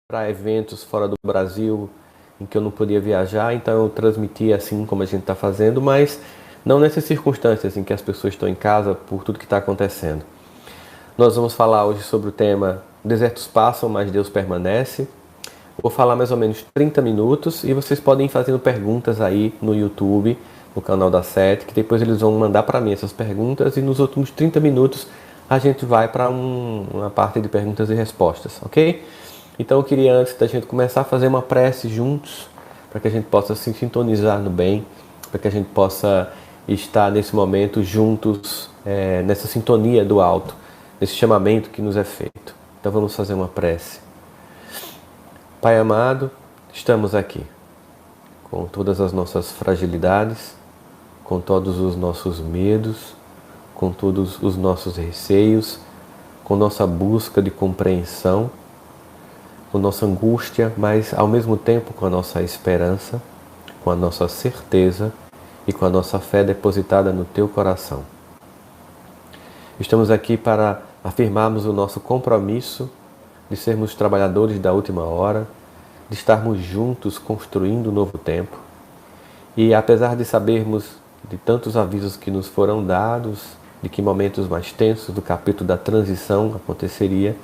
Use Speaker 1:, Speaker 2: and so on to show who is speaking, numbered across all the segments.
Speaker 1: para eventos fora do Brasil em que eu não podia viajar, então eu transmitia assim como a gente está fazendo, mas não nessas circunstâncias em que as pessoas estão em casa por tudo que está acontecendo. Nós vamos falar hoje sobre o tema Desertos passam, mas Deus permanece. Vou falar mais ou menos 30 minutos e vocês podem ir fazendo perguntas aí no YouTube, no canal da Sete, que depois eles vão mandar para mim essas perguntas e nos últimos 30 minutos a gente vai para uma parte de perguntas e respostas, ok? Então eu queria, antes da gente começar, fazer uma prece juntos, para que a gente possa se sintonizar no bem, para que a gente possa estar nesse momento juntos, nessa sintonia do alto, nesse chamamento que nos é feito. Então vamos fazer uma prece. Pai amado, estamos aqui, com todas as nossas fragilidades, com todos os nossos medos, com todos os nossos receios, com nossa busca de compreensão, com nossa angústia, mas ao mesmo tempo com a nossa esperança, com a nossa certeza e com a nossa fé depositada no Teu coração. Estamos aqui para afirmarmos o nosso compromisso de sermos trabalhadores da última hora, de estarmos juntos construindo um novo tempo. E apesar de sabermos de tantos avisos que nos foram dados, de que momentos mais tensos do capítulo da transição aconteceria,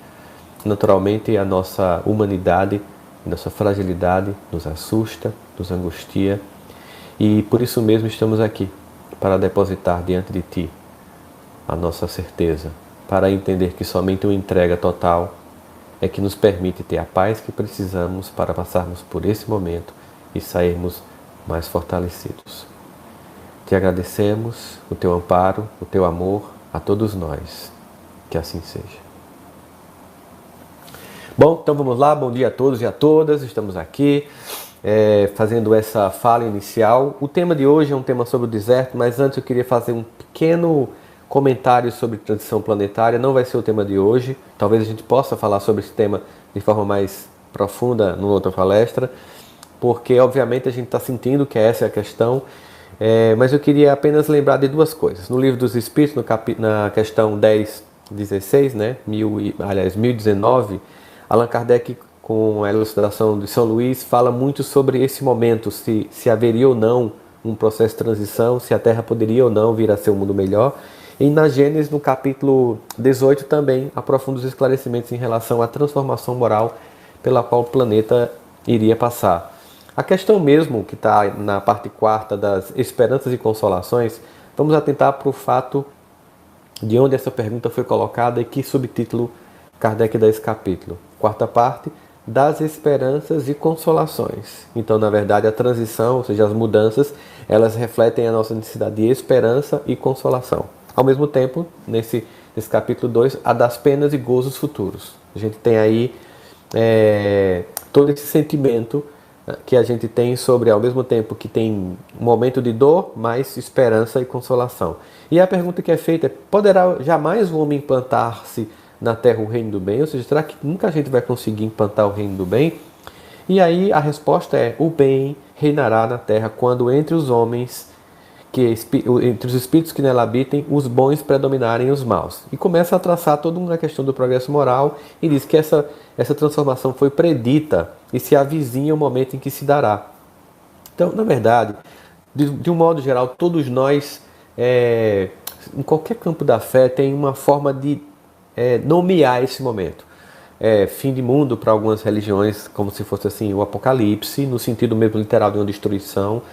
Speaker 1: naturalmente a nossa humanidade, nossa fragilidade nos assusta, nos angustia, e por isso mesmo estamos aqui, para depositar diante de Ti a nossa certeza, para entender que somente uma entrega total é que nos permite ter a paz que precisamos para passarmos por esse momento e sairmos mais fortalecidos. Te agradecemos o Teu amparo, o Teu amor a todos nós. Que assim seja. Bom, então vamos lá. Bom dia a todos e a todas. Estamos aqui fazendo essa fala inicial. O tema de hoje é um tema sobre o deserto, mas antes eu queria fazer um pequeno comentário sobre transição planetária. Não vai ser o tema de hoje. Talvez a gente possa falar sobre esse tema de forma mais profunda numa outra palestra, porque obviamente a gente está sentindo que essa é a questão. Mas eu queria apenas lembrar de duas coisas. No Livro dos Espíritos, na questão 10.16, 1019, Allan Kardec, com a ilustração de São Luís, fala muito sobre esse momento, se haveria ou não um processo de transição, se a Terra poderia ou não vir a ser um mundo melhor. E na Gênesis, no capítulo 18, também aprofunda os esclarecimentos em relação à transformação moral pela qual o planeta iria passar. A questão mesmo, que está na parte quarta das esperanças e consolações, vamos atentar para o fato de onde essa pergunta foi colocada e que subtítulo Kardec dá esse capítulo. Quarta parte, das esperanças e consolações. Então, na verdade, a transição, ou seja, as mudanças, elas refletem a nossa necessidade de esperança e consolação. Ao mesmo tempo, nesse capítulo 2, a das penas e gozos futuros. A gente tem aí todo esse sentimento que a gente tem sobre, ao mesmo tempo que tem um momento de dor, mais esperança e consolação. E a pergunta que é feita é: poderá jamais o homem implantar-se na Terra o reino do bem? Ou seja, será que nunca a gente vai conseguir implantar o reino do bem? E aí a resposta é: o bem reinará na Terra quando entre os homens, entre os espíritos que nela habitem, os bons predominarem os maus. E começa a traçar toda uma questão do progresso moral e diz que essa transformação foi predita e se avizinha o momento em que se dará. Então, na verdade, de um modo geral, todos nós, em qualquer campo da fé, tem uma forma de nomear esse momento. Fim de mundo para algumas religiões, como se fosse assim o apocalipse, no sentido mesmo literal de uma destruição.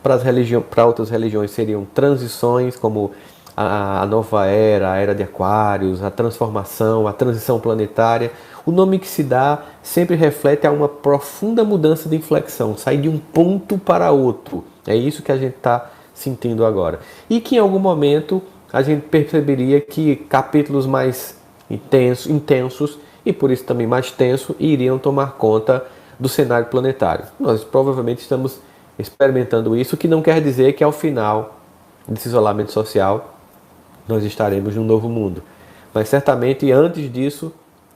Speaker 1: Para outras religiões seriam transições, como a nova era, a era de Aquários, a transformação, a transição planetária. O nome que se dá sempre reflete a uma profunda mudança de inflexão, sair de um ponto para outro. É isso que a gente está sentindo agora. E que em algum momento a gente perceberia que capítulos mais intensos e por isso também mais tensos iriam tomar conta do cenário planetário. Nós provavelmente estamos experimentando isso, o que não quer dizer que ao final desse isolamento social nós estaremos num novo mundo. Mas certamente antes disso,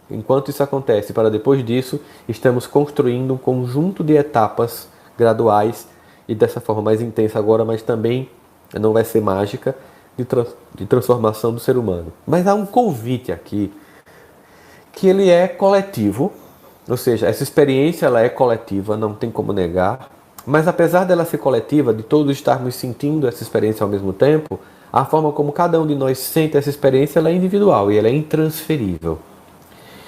Speaker 1: enquanto isso acontece, para depois disso, estamos construindo um conjunto de etapas graduais e dessa forma mais intensa agora, mas também não vai ser mágica, de transformação do ser humano. Mas há um convite aqui que ele é coletivo, Ou seja, essa experiência ela é coletiva, não tem como negar. Mas apesar dela ser coletiva, de todos estarmos sentindo essa experiência ao mesmo tempo, a forma como cada um de nós sente essa experiência ela é individual e ela é intransferível.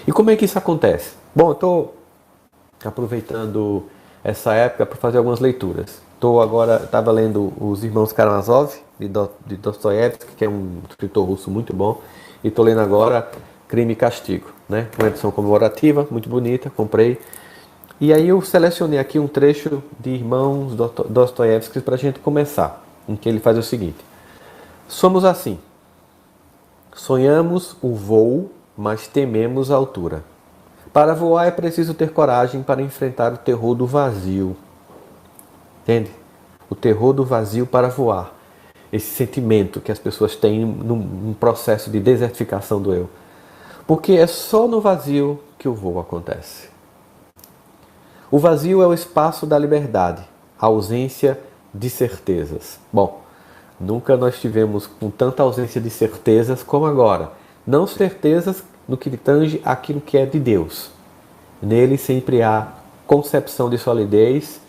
Speaker 1: E como é que isso acontece? Bom, eu estou aproveitando essa época para fazer algumas leituras. Estava lendo Os Irmãos Karamazov, de Dostoiévski, que é um escritor russo muito bom, e estou lendo agora Crime e Castigo, né? Uma edição comemorativa, muito bonita, comprei. E aí eu selecionei aqui um trecho de Irmãos Dostoiévski para a gente começar, em que ele faz o seguinte: somos assim, sonhamos o voo, mas tememos a altura. Para voar é preciso ter coragem para enfrentar o terror do vazio. Entende? O terror do vazio para voar. Esse sentimento que as pessoas têm num processo de desertificação do eu. Porque é só no vazio que o voo acontece. O vazio é o espaço da liberdade, a ausência de certezas. Bom, nunca nós tivemos com tanta ausência de certezas como agora. Não certezas no que tange aquilo que é de Deus. Nele sempre há concepção de solidez,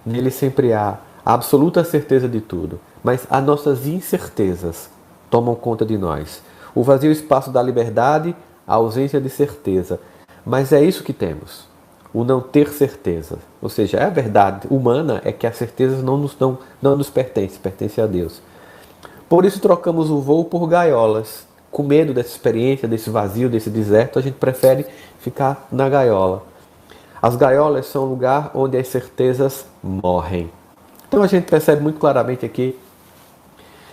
Speaker 1: nele sempre há absoluta certeza de tudo. Mas as nossas incertezas tomam conta de nós. O vazio é o espaço da liberdade, a ausência de certeza. Mas é isso que temos, o não ter certeza. Ou seja, a verdade humana é que as certezas não nos pertencem a Deus. Por isso trocamos o voo por gaiolas. Com medo dessa experiência, desse vazio, desse deserto, a gente prefere ficar na gaiola. As gaiolas são o lugar onde as certezas morrem. Então a gente percebe muito claramente aqui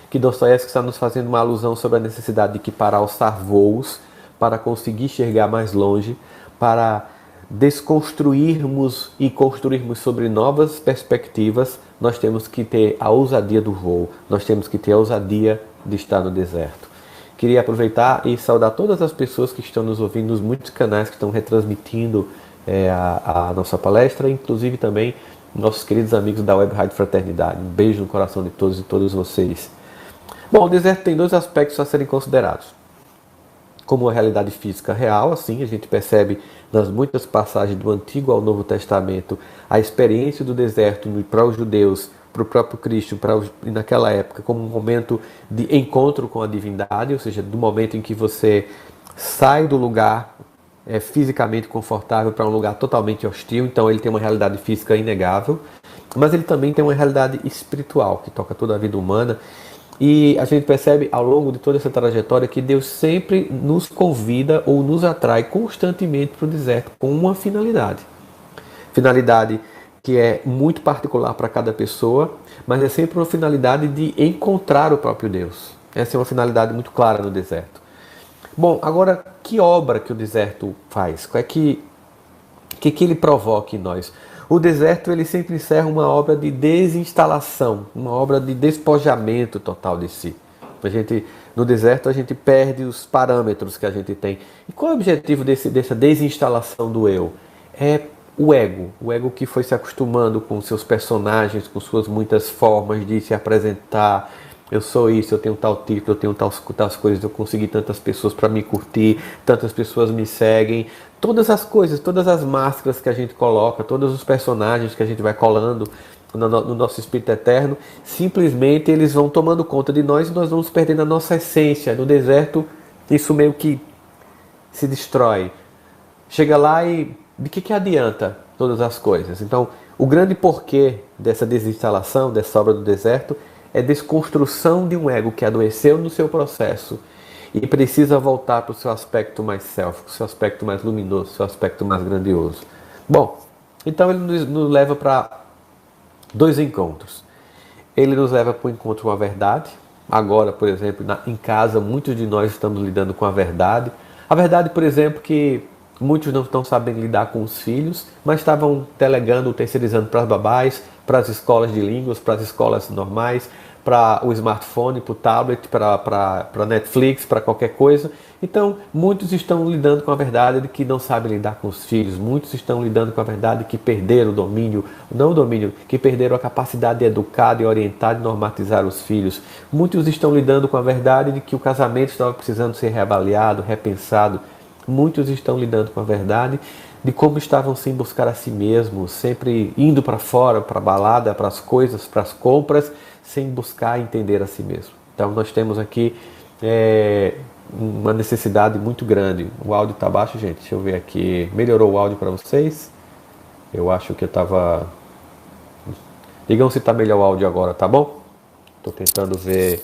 Speaker 1: que Dostoiévski está nos fazendo uma alusão sobre a necessidade de que para alçar voos, para conseguir chegar mais longe, para desconstruirmos e construirmos sobre novas perspectivas, nós temos que ter a ousadia do voo, nós temos que ter a ousadia de estar no deserto. Queria aproveitar e saudar todas as pessoas que estão nos ouvindo nos muitos canais que estão retransmitindo a nossa palestra, inclusive também nossos queridos amigos da Web Rádio Fraternidade. Um beijo no coração de todos e todas vocês. Bom, o deserto tem dois aspectos a serem considerados. Como a realidade física real, assim, a gente percebe nas muitas passagens do Antigo ao Novo Testamento a experiência do deserto para os judeus, para o próprio Cristo, naquela época, como um momento de encontro com a divindade, ou seja, do momento em que você sai do lugar fisicamente confortável para um lugar totalmente hostil. Então ele tem uma realidade física inegável, mas ele também tem uma realidade espiritual que toca toda a vida humana. E a gente percebe ao longo de toda essa trajetória que Deus sempre nos convida ou nos atrai constantemente para o deserto com uma finalidade. Finalidade que é muito particular para cada pessoa, mas é sempre uma finalidade de encontrar o próprio Deus. Essa é uma finalidade muito clara no deserto. Bom, agora, que obra que o deserto faz? O que ele provoca em nós? O deserto ele sempre encerra uma obra de desinstalação, uma obra de despojamento total de si. No deserto a gente perde os parâmetros que a gente tem. E qual é o objetivo dessa desinstalação do eu? É o ego que foi se acostumando com seus personagens, com suas muitas formas de se apresentar. Eu sou isso, eu tenho tal título, eu tenho tais coisas, eu consegui tantas pessoas para me curtir, tantas pessoas me seguem. Todas as coisas, todas as máscaras que a gente coloca, todos os personagens que a gente vai colando no nosso espírito eterno, simplesmente eles vão tomando conta de nós e nós vamos perdendo a nossa essência. No deserto, isso meio que se destrói. Chega lá e de que adianta todas as coisas? Então, o grande porquê dessa desinstalação, dessa obra do deserto, é desconstrução de um ego que adoeceu no seu processo e precisa voltar para o seu aspecto mais self, o seu aspecto mais luminoso, o seu aspecto mais grandioso. Bom, então ele nos leva para dois encontros. Ele nos leva para o encontro com a verdade. Agora, por exemplo, em casa, muitos de nós estamos lidando com a verdade. A verdade, por exemplo, que muitos não estão sabendo lidar com os filhos, mas estavam delegando ou terceirizando para as babás, para as escolas de línguas, para as escolas normais, para o smartphone, para o tablet, para Netflix, para qualquer coisa. Então, muitos estão lidando com a verdade de que não sabem lidar com os filhos. Muitos estão lidando com a verdade de que perderam o domínio, não o domínio, que perderam a capacidade de educar, de orientar, de normatizar os filhos. Muitos estão lidando com a verdade de que o casamento estava precisando ser reavaliado, repensado. Muitos estão lidando com a verdade de como estavam sem buscar a si mesmos, sempre indo para fora, para a balada, para as coisas, para as compras, sem buscar entender a si mesmo. Então nós temos aqui uma necessidade muito grande. O áudio está baixo, gente. Deixa eu ver aqui. Melhorou o áudio para vocês? Eu acho que eu estava... Digam se está melhor o áudio agora, tá bom? Estou tentando ver...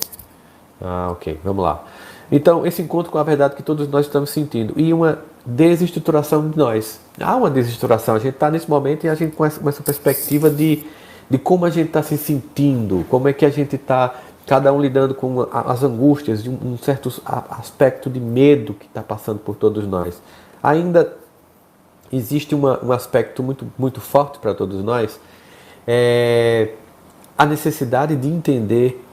Speaker 1: ok, vamos lá. Então, esse encontro com a verdade que todos nós estamos sentindo. E uma desestruturação de nós. Há uma desestruturação. A gente está nesse momento e a gente com essa perspectiva de como a gente está se sentindo, como é que a gente está, cada um lidando com as angústias, de um certo aspecto de medo que está passando por todos nós. Ainda existe um aspecto muito, muito forte para todos nós, a necessidade de entender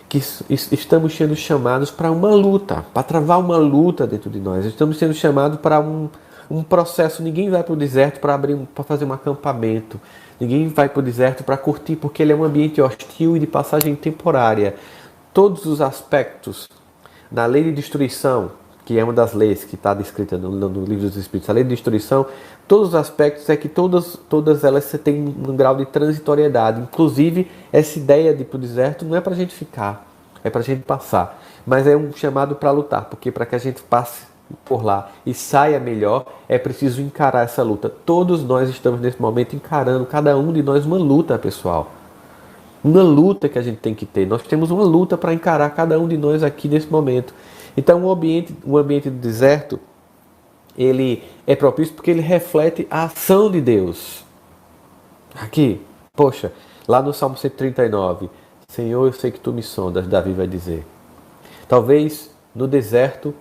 Speaker 1: que estamos sendo chamados para uma luta, para travar uma luta dentro de nós. Estamos sendo chamados para um processo. Ninguém vai para o deserto para fazer um acampamento. Ninguém vai para o deserto para curtir, porque ele é um ambiente hostil e de passagem temporária. Todos os aspectos da lei de destruição, que é uma das leis que está descrita no livro dos Espíritos, a lei de destruição, todos os aspectos é que todas elas têm um grau de transitoriedade. Inclusive, essa ideia de ir para o deserto não é para a gente ficar, é para a gente passar. Mas é um chamado para lutar, porque para que a gente passe por lá e saia melhor, é preciso encarar essa luta. Todos nós estamos nesse momento encarando, cada um de nós, uma luta, pessoal. Uma luta que a gente tem que ter. Nós temos uma luta para encarar, cada um de nós aqui nesse momento. Então o ambiente do deserto, ele é propício porque ele reflete a ação de Deus. Aqui, poxa, lá no Salmo 139, Senhor, eu sei que tu me sondas, Davi vai dizer. Talvez no deserto,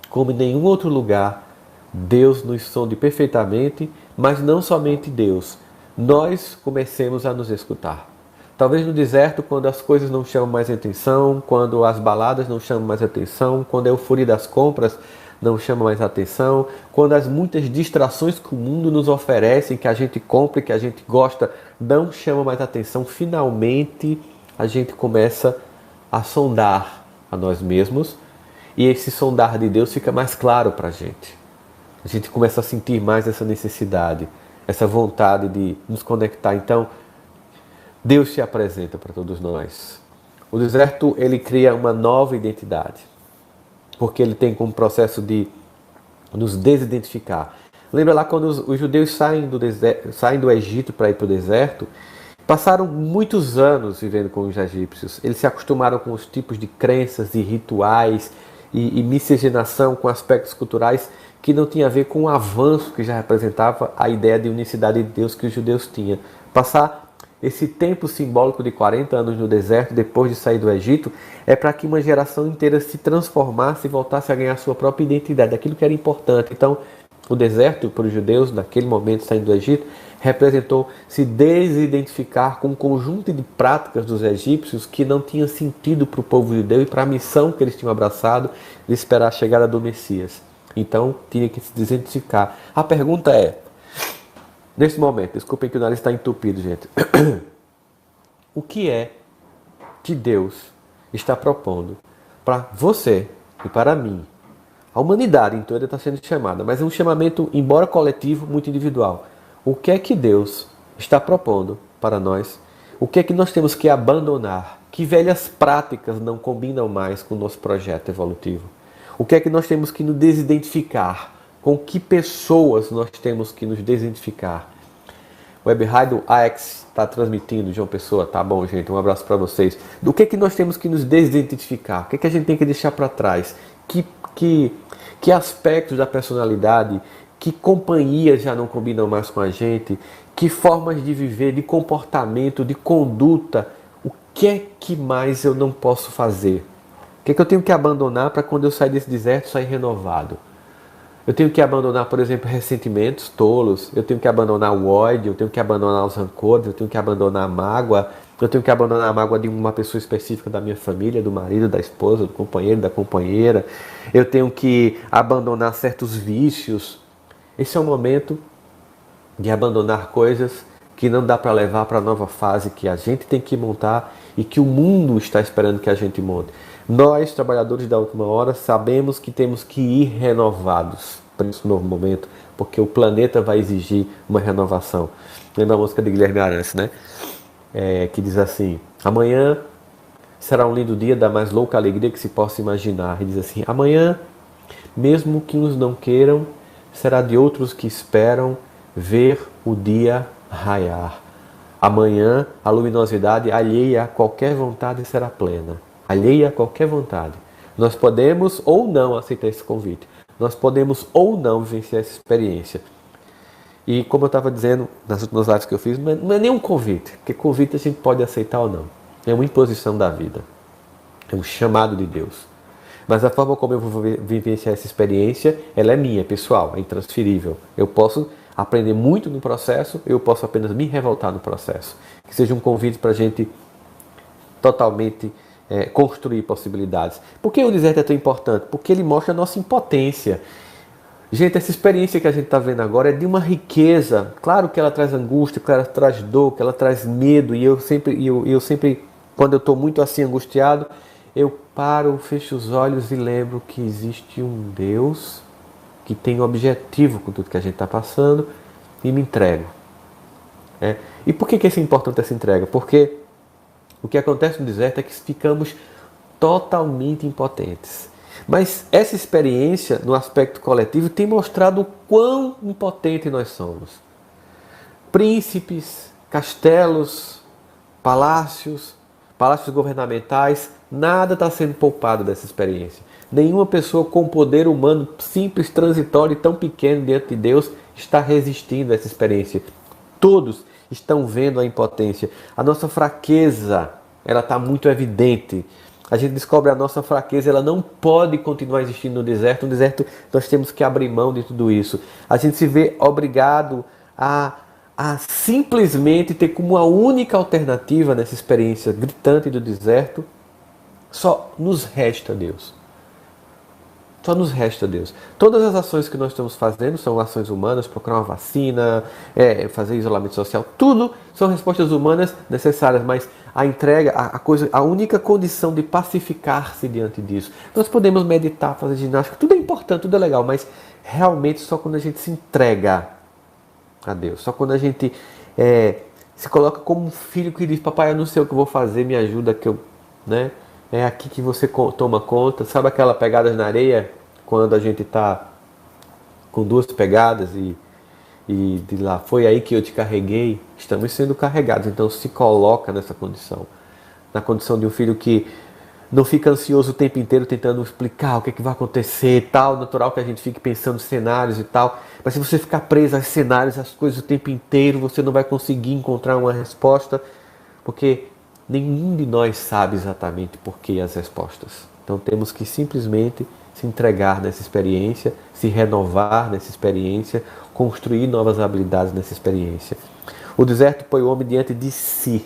Speaker 1: como em nenhum outro lugar, Deus nos sonde perfeitamente, mas não somente Deus. Nós comecemos a nos escutar. Talvez no deserto, quando as coisas não chamam mais atenção, quando as baladas não chamam mais atenção, quando a euforia das compras não chama mais atenção, quando as muitas distrações que o mundo nos oferece, que a gente compra e que a gente gosta, não chamam mais atenção, finalmente a gente começa a sondar a nós mesmos e esse sondar de Deus fica mais claro para a gente. A gente começa a sentir mais essa necessidade, essa vontade de nos conectar. Então, Deus se apresenta para todos nós. O deserto, ele cria uma nova identidade, porque ele tem como processo de nos desidentificar. Lembra lá quando os judeus saem do Egito para ir para o deserto? Passaram muitos anos vivendo com os egípcios. Eles se acostumaram com os tipos de crenças e rituais e miscigenação com aspectos culturais que não tinha a ver com o avanço que já representava a ideia de unicidade de Deus que os judeus tinham. Passar esse tempo simbólico de 40 anos no deserto, depois de sair do Egito, é para que uma geração inteira se transformasse e voltasse a ganhar sua própria identidade, aquilo que era importante. Então, o deserto, para os judeus, naquele momento saindo do Egito, representou se desidentificar com um conjunto de práticas dos egípcios que não tinham sentido para o povo judeu e para a missão que eles tinham abraçado de esperar a chegada do Messias. Então, tinha que se desidentificar. A pergunta é, nesse momento, desculpem que o nariz está entupido, gente. O que é que Deus está propondo para você e para mim? A humanidade inteira está sendo chamada, mas é um chamamento, embora coletivo, muito individual. O que é que Deus está propondo para nós? O que é que nós temos que abandonar? Que velhas práticas não combinam mais com o nosso projeto evolutivo? O que é que nós temos que nos desidentificar? Com que pessoas nós temos que nos desidentificar? O Web Rádio AX está transmitindo, João Pessoa, tá bom, gente? Um abraço para vocês. Do que nós temos que nos desidentificar? O que a gente tem que deixar para trás? Que aspectos da personalidade, que companhias já não combinam mais com a gente? Que formas de viver, de comportamento, de conduta? O que é que mais eu não posso fazer? O que é que eu tenho que abandonar para quando eu sair desse deserto, sair renovado? Eu tenho que abandonar, por exemplo, ressentimentos tolos, eu tenho que abandonar o ódio, eu tenho que abandonar os rancores, eu tenho que abandonar a mágoa, eu tenho que abandonar a mágoa de uma pessoa específica da minha família, do marido, da esposa, do companheiro, da companheira. Eu tenho que abandonar certos vícios. Esse é o momento de abandonar coisas que não dá para levar para a nova fase que a gente tem que montar e que o mundo está esperando que a gente monte. Nós, trabalhadores da última hora, sabemos que temos que ir renovados. para esse novo momento, porque o planeta vai exigir uma renovação. Lembra a música de Guilherme Arantes, né? Que diz assim: amanhã será um lindo dia da mais louca alegria que se possa imaginar. E diz assim: amanhã, mesmo que uns não queiram, será de outros que esperam ver o dia raiar. Amanhã, a luminosidade alheia a qualquer vontade será plena. Alheia a qualquer vontade. Nós podemos ou não aceitar esse convite. Nós podemos ou não vivenciar essa experiência. E como eu estava dizendo nas últimas lives que eu fiz, não é nem um convite, porque convite a gente pode aceitar ou não. É uma imposição da vida. É um chamado de Deus. Mas a forma como eu vou vivenciar essa experiência, ela é minha, pessoal, é intransferível. Eu posso aprender muito no processo, eu posso apenas me revoltar no processo. Que seja um convite para a gente totalmente construir possibilidades. Por que o deserto é tão importante? Porque ele mostra a nossa impotência. Gente, essa experiência que a gente está vendo agora é de uma riqueza. Claro que ela traz angústia, que ela traz dor, que ela traz medo. E eu sempre, quando eu estou muito assim angustiado, eu paro, fecho os olhos e lembro que existe um Deus que tem um objetivo com tudo que a gente está passando e me entrego. E por que é importante essa entrega? Porque o que acontece no deserto é que ficamos totalmente impotentes. Mas essa experiência, no aspecto coletivo, tem mostrado o quão impotente nós somos. Príncipes, castelos, palácios governamentais, nada está sendo poupado dessa experiência. Nenhuma pessoa com poder humano simples, transitório e tão pequeno diante de Deus está resistindo a essa experiência. Todos estão vendo a impotência. A nossa fraqueza, ela está muito evidente. A gente descobre a nossa fraqueza, ela não pode continuar existindo no deserto. No deserto nós temos que abrir mão de tudo isso. A gente se vê obrigado a simplesmente ter como a única alternativa nessa experiência gritante do deserto, só nos resta Deus. Só nos resta Deus. Todas as ações que nós estamos fazendo são ações humanas, procurar uma vacina, fazer isolamento social, tudo são respostas humanas necessárias, mas a entrega, a única condição de pacificar-se diante disso. Nós podemos meditar, fazer ginástica, tudo é importante, tudo é legal, mas realmente só quando a gente se entrega a Deus, só quando a gente se coloca como um filho que diz: papai, eu não sei o que eu vou fazer, me ajuda, que eu, é aqui que você toma conta. Sabe aquela pegada na areia, quando a gente está com duas pegadas e de lá, foi aí que eu te carreguei? Estamos sendo carregados, então se coloca nessa condição, na condição de um filho que não fica ansioso o tempo inteiro tentando explicar o que vai acontecer e tal. Natural que a gente fique pensando em cenários e tal, mas se você ficar preso aos cenários, às coisas o tempo inteiro, você não vai conseguir encontrar uma resposta, porque nenhum de nós sabe exatamente por que as respostas. Então temos que simplesmente se entregar nessa experiência, se renovar nessa experiência, construir novas habilidades nessa experiência. O deserto põe o homem diante de si.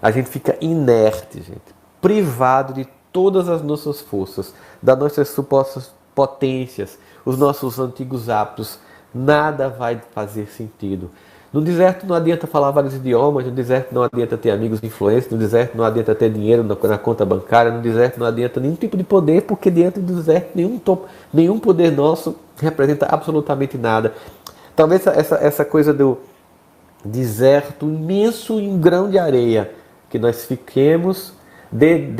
Speaker 1: A gente fica inerte, gente, privado de todas as nossas forças, das nossas supostas potências, os nossos antigos hábitos. Nada vai fazer sentido. No deserto não adianta falar vários idiomas, no deserto não adianta ter amigos influentes, no deserto não adianta ter dinheiro na conta bancária, no deserto não adianta nenhum tipo de poder, porque diante do deserto nenhum poder nosso representa absolutamente nada. Talvez essa coisa do deserto imenso, em um grão de areia, que nós fiquemos, dê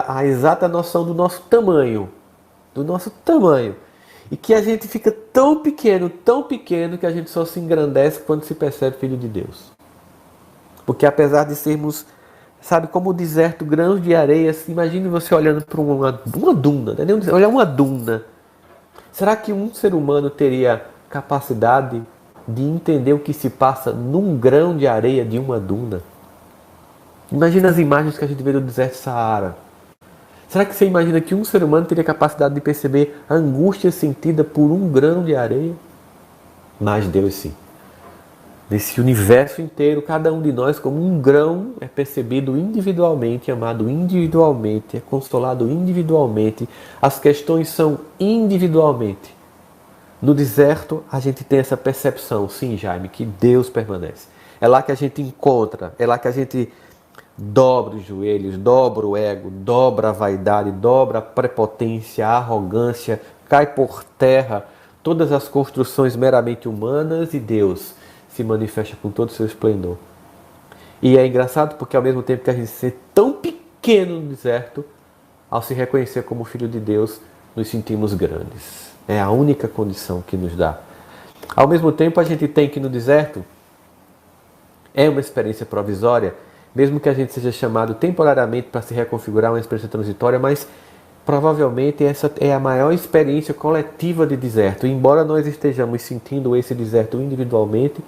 Speaker 1: a exata noção do nosso tamanho, e que a gente fica tão pequeno, que a gente só se engrandece quando se percebe filho de Deus. Porque apesar de sermos, sabe, como o deserto, grãos de areia, imagine você olhando para uma duna, né? Olhar uma duna. Será que um ser humano teria capacidade de entender o que se passa num grão de areia de uma duna? Imagina as imagens que a gente vê do deserto Saara. Será que você imagina que um ser humano teria capacidade de perceber a angústia sentida por um grão de areia? Mas Deus sim. Nesse universo inteiro, cada um de nós, como um grão, é percebido individualmente, amado individualmente, é consolado individualmente. As questões são individualmente. No deserto, a gente tem essa percepção, sim, Jaime, que Deus permanece. É lá que a gente encontra, é lá que a gente dobra os joelhos, dobra o ego, dobra a vaidade, dobra a prepotência, a arrogância, cai por terra todas as construções meramente humanas e Deus se manifesta com todo o seu esplendor. E é engraçado porque ao mesmo tempo que a gente se sente tão pequeno no deserto, ao se reconhecer como filho de Deus, nos sentimos grandes. É a única condição que nos dá. Ao mesmo tempo, a gente tem que no deserto é uma experiência provisória, mesmo que a gente seja chamado temporariamente para se reconfigurar uma experiência transitória, mas provavelmente essa é a maior experiência coletiva de deserto. E embora nós estejamos sentindo esse deserto individualmente,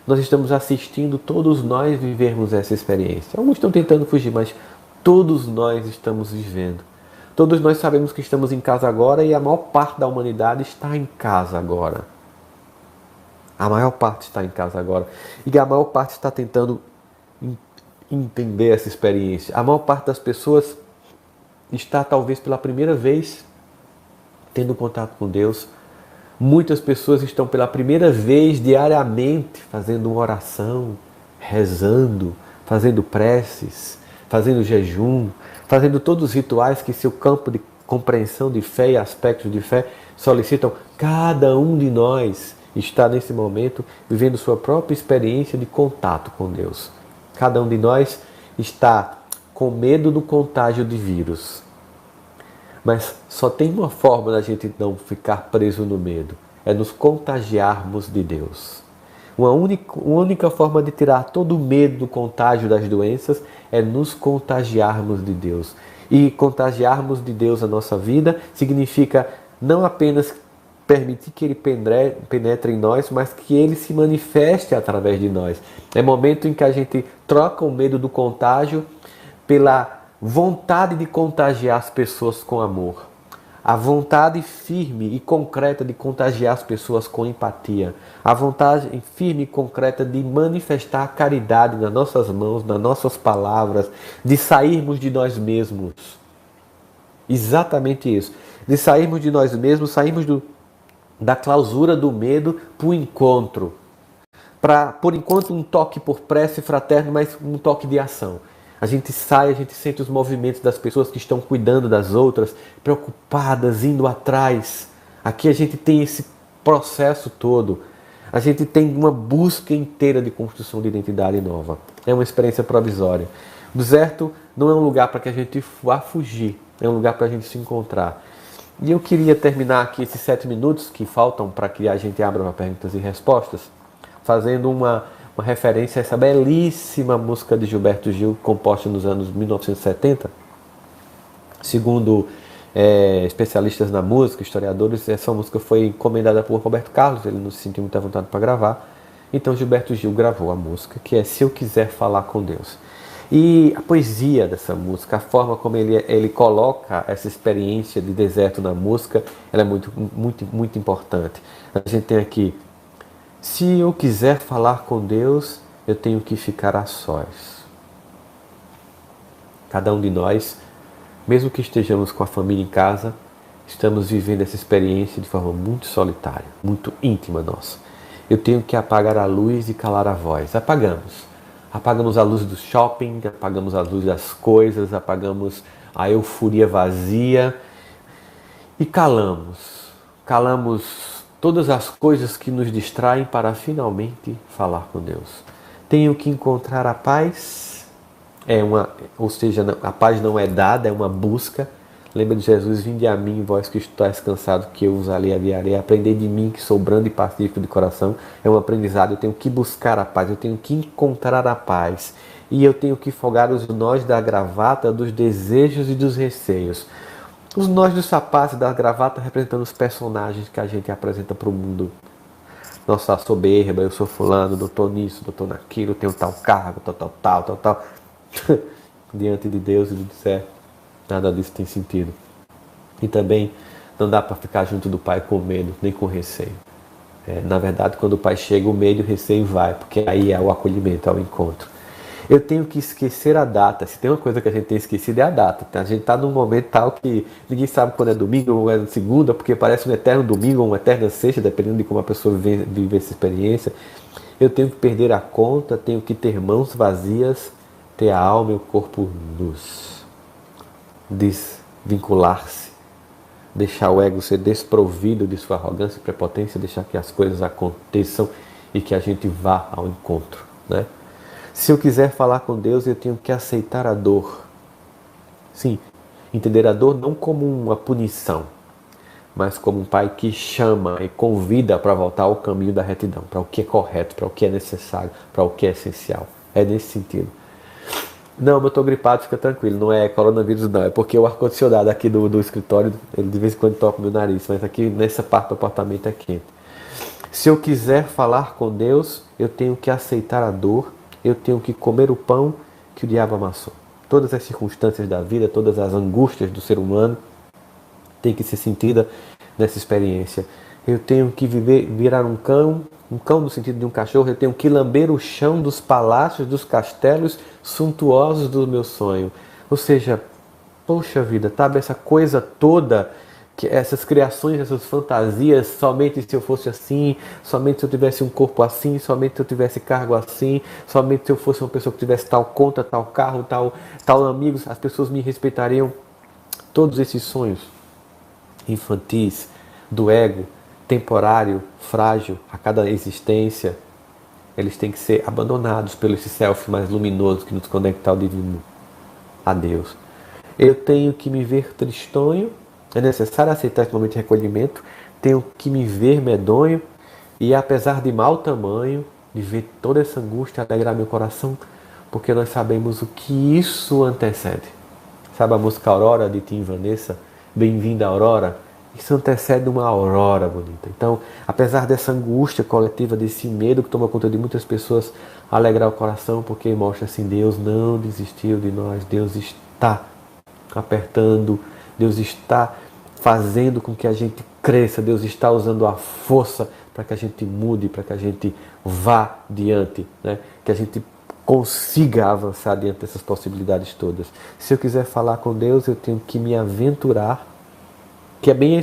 Speaker 1: nós estamos assistindo todos nós vivermos essa experiência. Alguns estão tentando fugir, mas todos nós estamos vivendo. Todos nós sabemos que estamos em casa agora e a maior parte da humanidade está em casa agora. A maior parte está em casa agora. E a maior parte está tentando entender essa experiência. A maior parte das pessoas está talvez pela primeira vez tendo contato com Deus. Muitas pessoas estão pela primeira vez diariamente fazendo uma oração, rezando, fazendo preces, fazendo jejum, fazendo todos os rituais que seu campo de compreensão de fé e aspectos de fé solicitam. Cada um de nós está nesse momento vivendo sua própria experiência de contato com Deus. Cada um de nós está com medo do contágio de vírus. Mas só tem uma forma da gente não ficar preso no medo. É nos contagiarmos de Deus. Uma única forma de tirar todo o medo do contágio das doenças é nos contagiarmos de Deus. E contagiarmos de Deus a nossa vida significa não apenas permitir que Ele penetre em nós, mas que Ele se manifeste através de nós. É momento em que a gente troca o medo do contágio pela vontade de contagiar as pessoas com amor. A vontade firme e concreta de contagiar as pessoas com empatia. A vontade firme e concreta de manifestar a caridade nas nossas mãos, nas nossas palavras, de sairmos de nós mesmos. Exatamente isso. De sairmos de nós mesmos, sairmos da clausura do medo para o encontro. Por enquanto, um toque por prece fraterno, mas um toque de ação. A gente sai, a gente sente os movimentos das pessoas que estão cuidando das outras, preocupadas, indo atrás. Aqui a gente tem esse processo todo. A gente tem uma busca inteira de construção de identidade nova. É uma experiência provisória. O deserto não é um lugar para que a gente vá fugir, é um lugar para a gente se encontrar. E eu queria terminar aqui esses 7 minutos que faltam para que a gente abra para perguntas e respostas, fazendo uma referência a essa belíssima música de Gilberto Gil, composta nos anos 1970. Segundo especialistas na música, historiadores, essa música foi encomendada por Roberto Carlos, ele não se sentiu muita vontade para gravar, então Gilberto Gil gravou a música, que é Se Eu Quiser Falar com Deus. E a poesia dessa música, a forma como ele coloca essa experiência de deserto na música, ela é muito, muito, muito importante. A gente tem aqui: se eu quiser falar com Deus, eu tenho que ficar a sós. Cada um de nós, mesmo que estejamos com a família em casa, estamos vivendo essa experiência de forma muito solitária, muito íntima nossa. Eu tenho que apagar a luz e calar a voz. Apagamos. Apagamos a luz do shopping, apagamos a luz das coisas, apagamos a euforia vazia e calamos. Calamos todas as coisas que nos distraem para finalmente falar com Deus. Tenho que encontrar a paz, ou seja, a paz não é dada, é uma busca. Lembra de Jesus: vinde a mim, vós que estáis cansados, que eu vos aliviarei. Aprendei de mim, que sou brando e pacífico de coração. É um aprendizado. Eu tenho que buscar a paz, eu tenho que encontrar a paz. E eu tenho que folgar os nós da gravata, dos desejos e dos receios. Os nós dos sapatos e da gravata representando os personagens que a gente apresenta para o mundo. Nossa soberba, eu sou fulano, doutor nisso, doutor naquilo, tenho tal cargo, tal. Diante de Deus e do certo. Nada disso tem sentido. E também não dá para ficar junto do Pai com medo, nem com receio. Na verdade, quando o Pai chega, o medo e o receio vai, porque aí é o acolhimento, é o encontro. Eu tenho que esquecer a data. Se tem uma coisa que a gente tem esquecido é a data. A gente está num momento tal que ninguém sabe quando é domingo ou é segunda, porque parece um eterno domingo ou uma eterna sexta, dependendo de como a pessoa vive essa experiência. Eu tenho que perder a conta, tenho que ter mãos vazias, ter a alma e o corpo nus. Desvincular-se deixar o ego ser desprovido de sua arrogância e prepotência, deixar que as coisas aconteçam e que a gente vá ao encontro, né? Se eu quiser falar com Deus, eu tenho que aceitar a dor. Sim, entender a dor não como uma punição, mas como um pai que chama e convida para voltar ao caminho da retidão, para o que é correto, para o que é necessário, para o que é essencial. É nesse sentido. Não, eu estou gripado, fica tranquilo, não é coronavírus não, é porque o ar-condicionado aqui do escritório, ele de vez em quando toca meu nariz, mas aqui nessa parte do apartamento é quente. Se eu quiser falar com Deus, eu tenho que aceitar a dor, eu tenho que comer o pão que o diabo amassou. Todas as circunstâncias da vida, todas as angústias do ser humano têm que ser sentidas nessa experiência. Eu tenho que virar um cão no sentido de um cachorro, eu tenho que lamber o chão dos palácios, dos castelos suntuosos do meu sonho. Ou seja, poxa vida, sabe, essa coisa toda, que essas criações, essas fantasias, somente se eu fosse assim, somente se eu tivesse um corpo assim, somente se eu tivesse cargo assim, somente se eu fosse uma pessoa que tivesse tal conta, tal carro, tal amigos, as pessoas me respeitariam. Todos esses sonhos infantis, do ego, temporário, frágil, a cada existência, eles têm que ser abandonados pelo esse self mais luminoso que nos conecta ao divino, a Deus. Eu tenho que me ver tristonho, é necessário aceitar esse momento de recolhimento, tenho que me ver medonho e, apesar de mau tamanho, de ver toda essa angústia, alegrar meu coração, porque nós sabemos o que isso antecede. Sabe a música Aurora de Tim Vanessa? Bem-vinda Aurora. Isso antecede uma aurora bonita. Então, apesar dessa angústia coletiva, desse medo que toma conta de muitas pessoas, alegrar o coração, porque mostra assim, Deus não desistiu de nós, Deus está apertando, Deus está fazendo com que a gente cresça, Deus está usando a força para que a gente mude, para que a gente vá diante, né? Que a gente consiga avançar diante dessas possibilidades todas. Se eu quiser falar com Deus, eu tenho que me aventurar, que é bem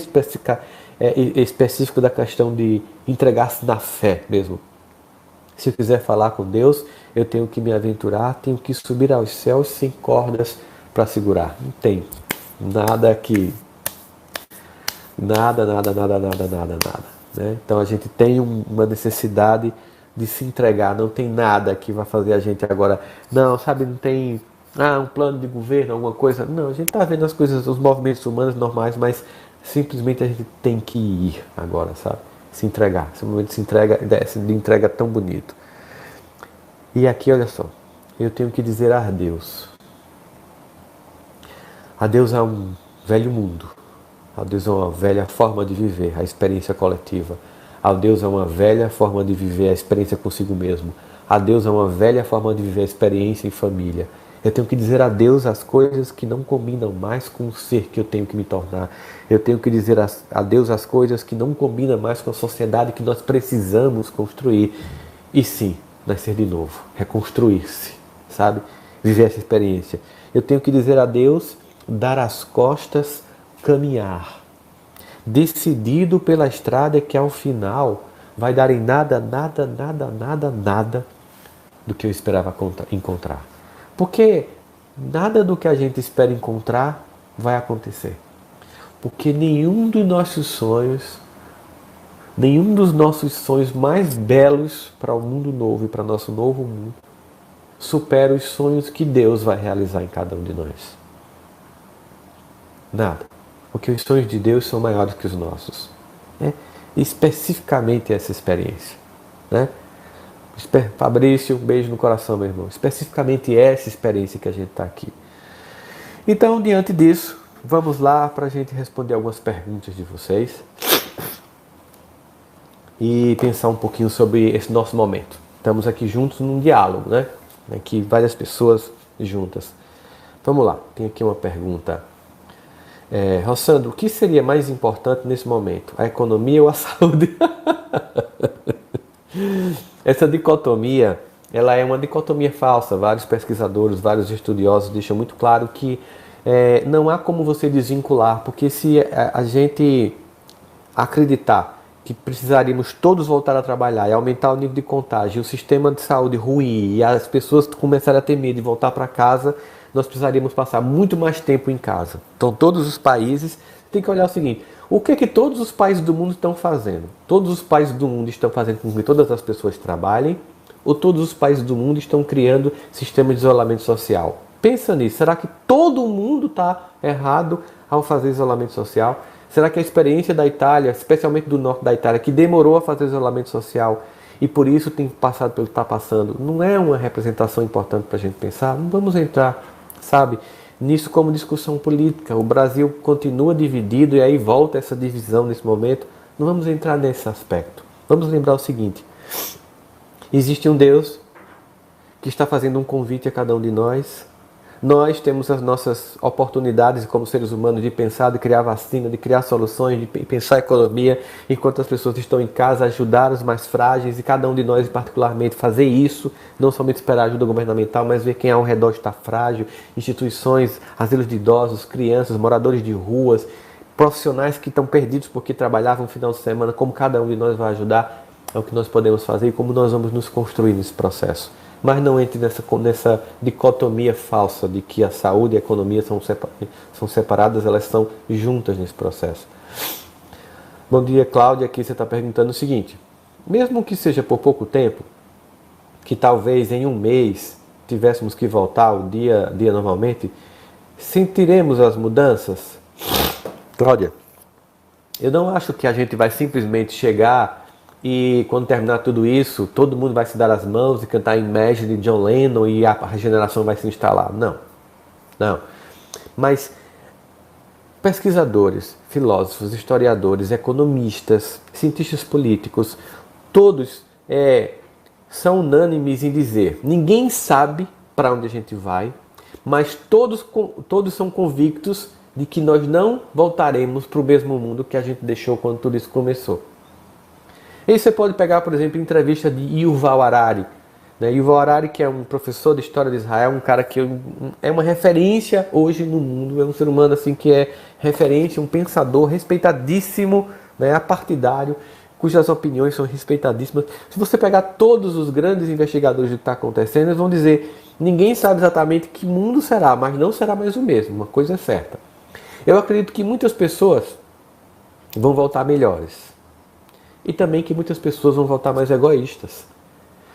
Speaker 1: específico da questão de entregar-se na fé mesmo. Se eu quiser falar com Deus, eu tenho que me aventurar, tenho que subir aos céus sem cordas para segurar. Não tem nada aqui. Nada. Né? Então a gente tem uma necessidade de se entregar. Não tem nada que vai fazer a gente agora... Não, sabe, não tem um plano de governo, alguma coisa. Não, a gente está vendo as coisas, os movimentos humanos normais, mas simplesmente a gente tem que ir agora, sabe? Se entregar. Esse momento de entrega tão bonito. E aqui, olha só, eu tenho que dizer adeus. Adeus a um velho mundo. Adeus a uma velha forma de viver, a experiência coletiva. Adeus a uma velha forma de viver, a experiência consigo mesmo. Adeus a uma velha forma de viver, a experiência em família. Eu tenho que dizer adeus às coisas que não combinam mais com o ser que eu tenho que me tornar. Eu tenho que dizer adeus às coisas que não combinam mais com a sociedade que nós precisamos construir. E sim, nascer de novo, reconstruir-se, sabe? Viver essa experiência. Eu tenho que dizer adeus, dar as costas, caminhar. Decidido pela estrada que ao final vai dar em nada do que eu esperava encontrar. Porque nada do que a gente espera encontrar vai acontecer. Porque nenhum dos nossos sonhos mais belos para o mundo novo e para o nosso novo mundo supera os sonhos que Deus vai realizar em cada um de nós. Nada. Porque os sonhos de Deus são maiores que os nossos. Né? Especificamente essa experiência. Né? Fabrício, um beijo no coração, meu irmão. Especificamente essa experiência que a gente está aqui. Então, diante disso, vamos lá para a gente responder algumas perguntas de vocês e pensar um pouquinho sobre esse nosso momento. Estamos aqui juntos num diálogo, né? Aqui várias pessoas juntas. Vamos lá, tem aqui uma pergunta. Rossandro, o que seria mais importante nesse momento? A economia ou a saúde? Essa dicotomia, ela é uma dicotomia falsa. Vários pesquisadores, vários estudiosos deixam muito claro que não há como você desvincular, porque se a gente acreditar que precisaríamos todos voltar a trabalhar e aumentar o nível de contágio, o sistema de saúde ruim e as pessoas começarem a ter medo de voltar para casa, nós precisaríamos passar muito mais tempo em casa. Então todos os países tem que olhar o seguinte: o que é que todos os países do mundo estão fazendo? Todos os países do mundo estão fazendo com que todas as pessoas trabalhem? Ou todos os países do mundo estão criando sistemas de isolamento social? Pensa nisso. Será que todo mundo está errado ao fazer isolamento social? Será que a experiência da Itália, especialmente do norte da Itália, que demorou a fazer isolamento social e por isso tem passado pelo que está passando, não é uma representação importante para a gente pensar? Não vamos entrar, sabe, nisso como discussão política. O Brasil continua dividido e aí volta essa divisão nesse momento. Não vamos entrar nesse aspecto. Vamos lembrar o seguinte: existe um Deus que está fazendo um convite a cada um de nós. Nós temos as nossas oportunidades como seres humanos de pensar, de criar vacina, de criar soluções, de pensar economia, enquanto as pessoas estão em casa, ajudar os mais frágeis, e cada um de nós particularmente fazer isso, não somente esperar ajuda governamental, mas ver quem ao redor está frágil, instituições, asilos de idosos, crianças, moradores de ruas, profissionais que estão perdidos porque trabalhavam no final de semana, como cada um de nós vai ajudar, é o que nós podemos fazer e como nós vamos nos construir nesse processo. Mas não entre nessa dicotomia falsa de que a saúde e a economia são separadas, elas são juntas nesse processo. Bom dia, Cláudia. Aqui você está perguntando o seguinte: mesmo que seja por pouco tempo, que talvez em um mês tivéssemos que voltar ao dia normalmente, sentiremos as mudanças? Cláudia, eu não acho que a gente vai simplesmente chegar e quando terminar tudo isso, todo mundo vai se dar as mãos e cantar Imagine de John Lennon e a regeneração vai se instalar. Não. Não. Mas pesquisadores, filósofos, historiadores, economistas, cientistas políticos, todos são unânimes em dizer: ninguém sabe para onde a gente vai, mas todos são convictos de que nós não voltaremos para o mesmo mundo que a gente deixou quando tudo isso começou. E você pode pegar, por exemplo, a entrevista de Yuval Harari. Yuval Harari, que é um professor de história de Israel, um cara que é uma referência hoje no mundo, é um ser humano assim que é referência, um pensador respeitadíssimo, apartidário, cujas opiniões são respeitadíssimas. Se você pegar todos os grandes investigadores do que está acontecendo, eles vão dizer: ninguém sabe exatamente que mundo será, mas não será mais o mesmo, uma coisa é certa. Eu acredito que muitas pessoas vão voltar melhores. E também que muitas pessoas vão voltar mais egoístas.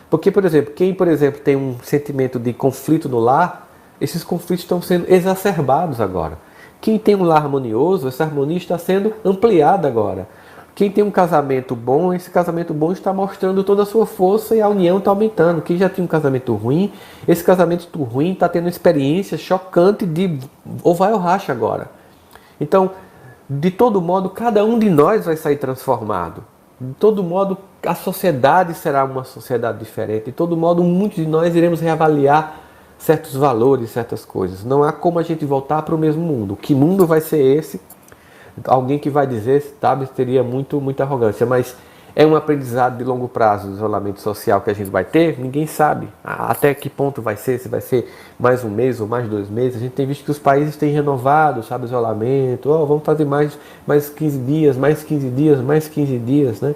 Speaker 1: Porque, por exemplo, quem tem um sentimento de conflito no lar, esses conflitos estão sendo exacerbados agora. Quem tem um lar harmonioso, essa harmonia está sendo ampliada agora. Quem tem um casamento bom, esse casamento bom está mostrando toda a sua força e a união está aumentando. Quem já tinha um casamento ruim, esse casamento ruim está tendo uma experiência chocante de ou vai ou racha agora. Então, de todo modo, cada um de nós vai sair transformado. De todo modo, a sociedade será uma sociedade diferente. De todo modo, muitos de nós iremos reavaliar certos valores, certas coisas. Não há como a gente voltar para o mesmo mundo. Que mundo vai ser esse? Alguém que vai dizer, sabe, teria muita arrogância. Mas é um aprendizado de longo prazo, o isolamento social que a gente vai ter. Ninguém sabe até que ponto vai ser, se vai ser mais um mês ou mais 2 meses. A gente tem visto que os países têm renovado, sabe, o isolamento. Vamos fazer mais 15 dias, mais 15 dias, mais 15 dias, né?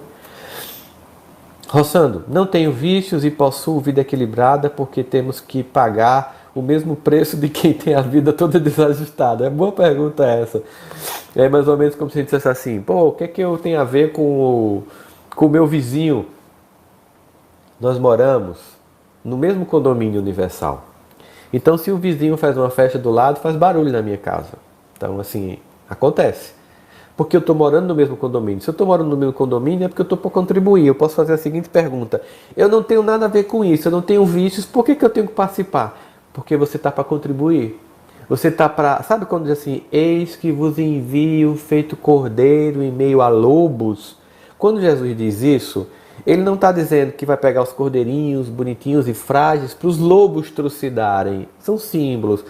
Speaker 1: Roçando, não tenho vícios e possuo vida equilibrada porque temos que pagar o mesmo preço de quem tem a vida toda desajustada. É boa pergunta essa. É mais ou menos como se a gente dissesse assim: o que é que eu tenho a ver com o meu vizinho? Nós moramos no mesmo condomínio universal. Então, se o vizinho faz uma festa do lado, faz barulho na minha casa. Então, assim, acontece. Porque eu estou morando no mesmo condomínio. Se eu estou morando no mesmo condomínio, é porque eu estou para contribuir. Eu posso fazer a seguinte pergunta: eu não tenho nada a ver com isso, eu não tenho vícios, por que eu tenho que participar? Porque você está para contribuir. Você está para... Sabe quando diz assim: eis que vos envio feito cordeiro em meio a lobos? Quando Jesus diz isso, ele não está dizendo que vai pegar os cordeirinhos bonitinhos e frágeis para os lobos trucidarem. São símbolos.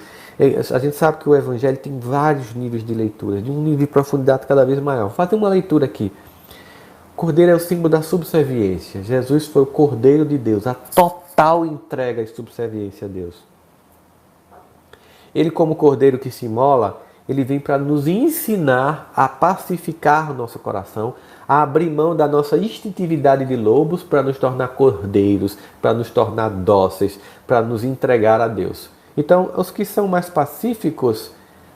Speaker 1: A gente sabe que o Evangelho tem vários níveis de leitura, de um nível de profundidade cada vez maior. Vou fazer uma leitura aqui. Cordeiro é o símbolo da subserviência. Jesus foi o Cordeiro de Deus, a total entrega e subserviência a Deus. Ele, como Cordeiro que se imola, ele vem para nos ensinar a pacificar o nosso coração, a abrir mão da nossa instintividade de lobos para nos tornar cordeiros, para nos tornar dóceis, para nos entregar a Deus. Então, os que são mais pacíficos,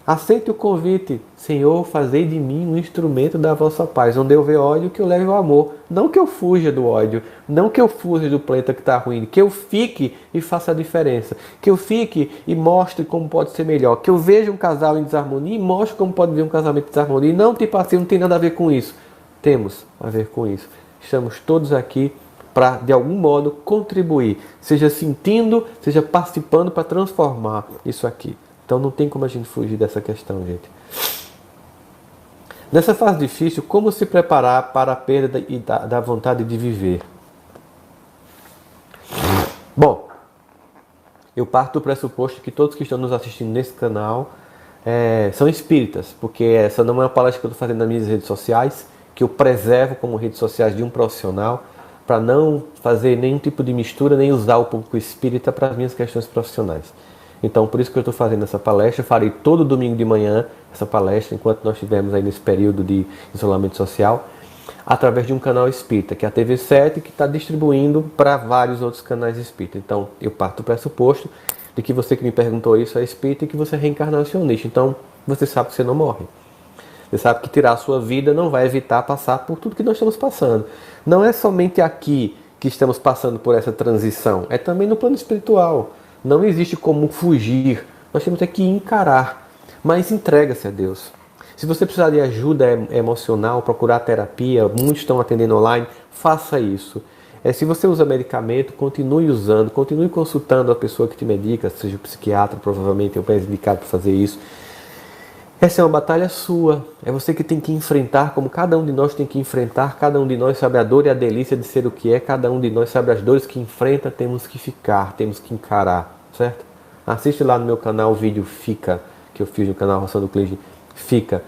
Speaker 1: Aceite o convite. Senhor, fazei de mim um instrumento da vossa paz. Onde eu ver ódio, que eu leve o amor. Não que eu fuja do ódio. Não que eu fuja do planeta que está ruim. Que eu fique e faça a diferença. Que eu fique e mostre como pode ser melhor. Que eu veja um casal em desarmonia e mostre como pode ver um casamento em desarmonia. E não, tipo assim, não tem nada a ver com isso. Temos a ver com isso. Estamos todos aqui para, de algum modo, contribuir. Seja sentindo, seja participando para transformar isso aqui. Então não tem como a gente fugir dessa questão, gente. Nessa fase difícil, como se preparar para a perda da vontade de viver? Bom, eu parto do pressuposto que todos que estão nos assistindo nesse canal são espíritas, porque essa não é uma palestra que eu estou fazendo nas minhas redes sociais, que eu preservo como redes sociais de um profissional, para não fazer nenhum tipo de mistura, nem usar o público espírita para as minhas questões profissionais. Então, por isso que eu estou fazendo essa palestra. Eu farei todo domingo de manhã essa palestra, enquanto nós estivermos aí nesse período de isolamento social, através de um canal espírita, que é a TV7, que está distribuindo para vários outros canais espírita. Então, eu parto do pressuposto de que você que me perguntou isso é espírita e que você é reencarnacionista. Então, você sabe que você não morre. Você sabe que tirar a sua vida não vai evitar passar por tudo que nós estamos passando. Não é somente aqui que estamos passando por essa transição, é também no plano espiritual. Não existe como fugir, nós temos que encarar, mas entrega-se a Deus. Se você precisar de ajuda emocional, procurar terapia, muitos estão atendendo online, faça isso. Se você usa medicamento, continue usando, continue consultando a pessoa que te medica, seja o psiquiatra, provavelmente é o mais indicado para fazer isso. Essa é uma batalha sua, é você que tem que enfrentar, como cada um de nós tem que enfrentar, cada um de nós sabe a dor e a delícia de ser o que é, cada um de nós sabe as dores que enfrenta, temos que ficar, temos que encarar, certo? Assiste lá no meu canal o vídeo Fica, que eu fiz no canal Roçando Clige, Fica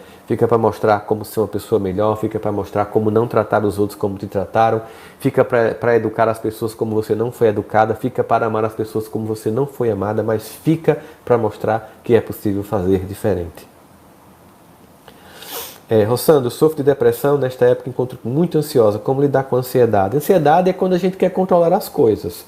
Speaker 1: para mostrar como ser uma pessoa melhor, fica para mostrar como não tratar os outros como te trataram, fica para educar as pessoas como você não foi educada, fica para amar as pessoas como você não foi amada, mas fica para mostrar que é possível fazer diferente. Roçando, sofro de depressão, nesta época encontro muito ansiosa. Como lidar com a ansiedade? Ansiedade é quando a gente quer controlar as coisas.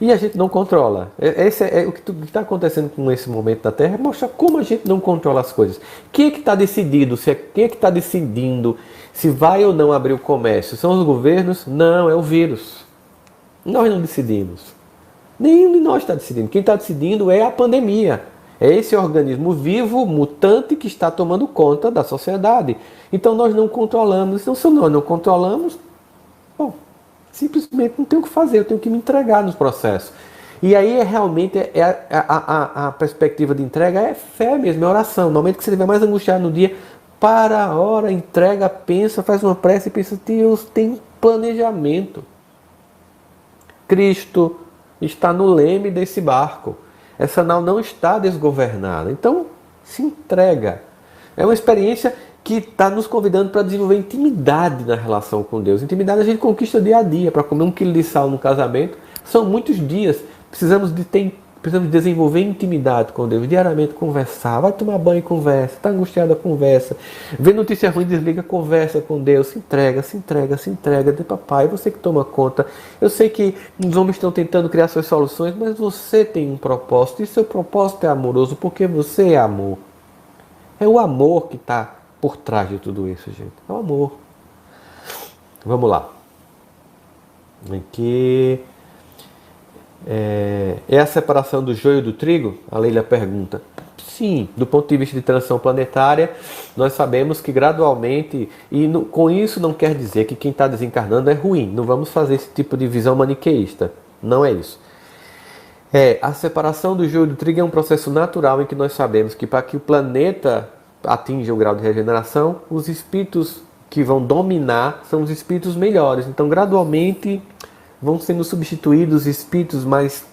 Speaker 1: E a gente não controla. Esse é o que está acontecendo com esse momento na Terra, é mostrar como a gente não controla as coisas. Quem é que está decidindo? Quem é que está decidindo se vai ou não abrir o comércio? São os governos? Não, é o vírus. Nós não decidimos. Nenhum de nós está decidindo. Quem está decidindo é a pandemia. É esse organismo vivo, mutante, que está tomando conta da sociedade. Então nós não controlamos. Então, se nós não controlamos, bom, simplesmente não tenho o que fazer, eu tenho que me entregar nos processos. E aí realmente a perspectiva de entrega é fé mesmo, é oração. No momento que você estiver mais angustiado no dia, para, ora, entrega, pensa, faz uma prece e pensa, Deus tem planejamento. Cristo está no leme desse barco. Essa nau não está desgovernada. Então, se entrega. É uma experiência que está nos convidando para desenvolver intimidade na relação com Deus. Intimidade a gente conquista dia a dia. Para comer 1 quilo de sal no casamento, são muitos dias. Precisamos desenvolver intimidade com Deus. Diariamente conversar. Vai tomar banho e conversa. Está angustiada, conversa. Vê notícia ruim, desliga, conversa com Deus. Se entrega, se entrega, se entrega. De papai, você que toma conta. Eu sei que os homens estão tentando criar suas soluções, mas você tem um propósito. E seu propósito é amoroso, porque você é amor. É o amor que está por trás de tudo isso, gente. É o amor. Vamos lá. Aqui. É a separação do joio do trigo? A Leila pergunta. Sim, do ponto de vista de transição planetária, nós sabemos que gradualmente, com isso não quer dizer que quem está desencarnando é ruim. Não vamos fazer esse tipo de visão maniqueísta. Não é isso. A separação do joio do trigo é um processo natural em que nós sabemos que para que o planeta atinja o grau de regeneração, os espíritos que vão dominar são os espíritos melhores. Então, gradualmente, vão sendo substituídos espíritos mais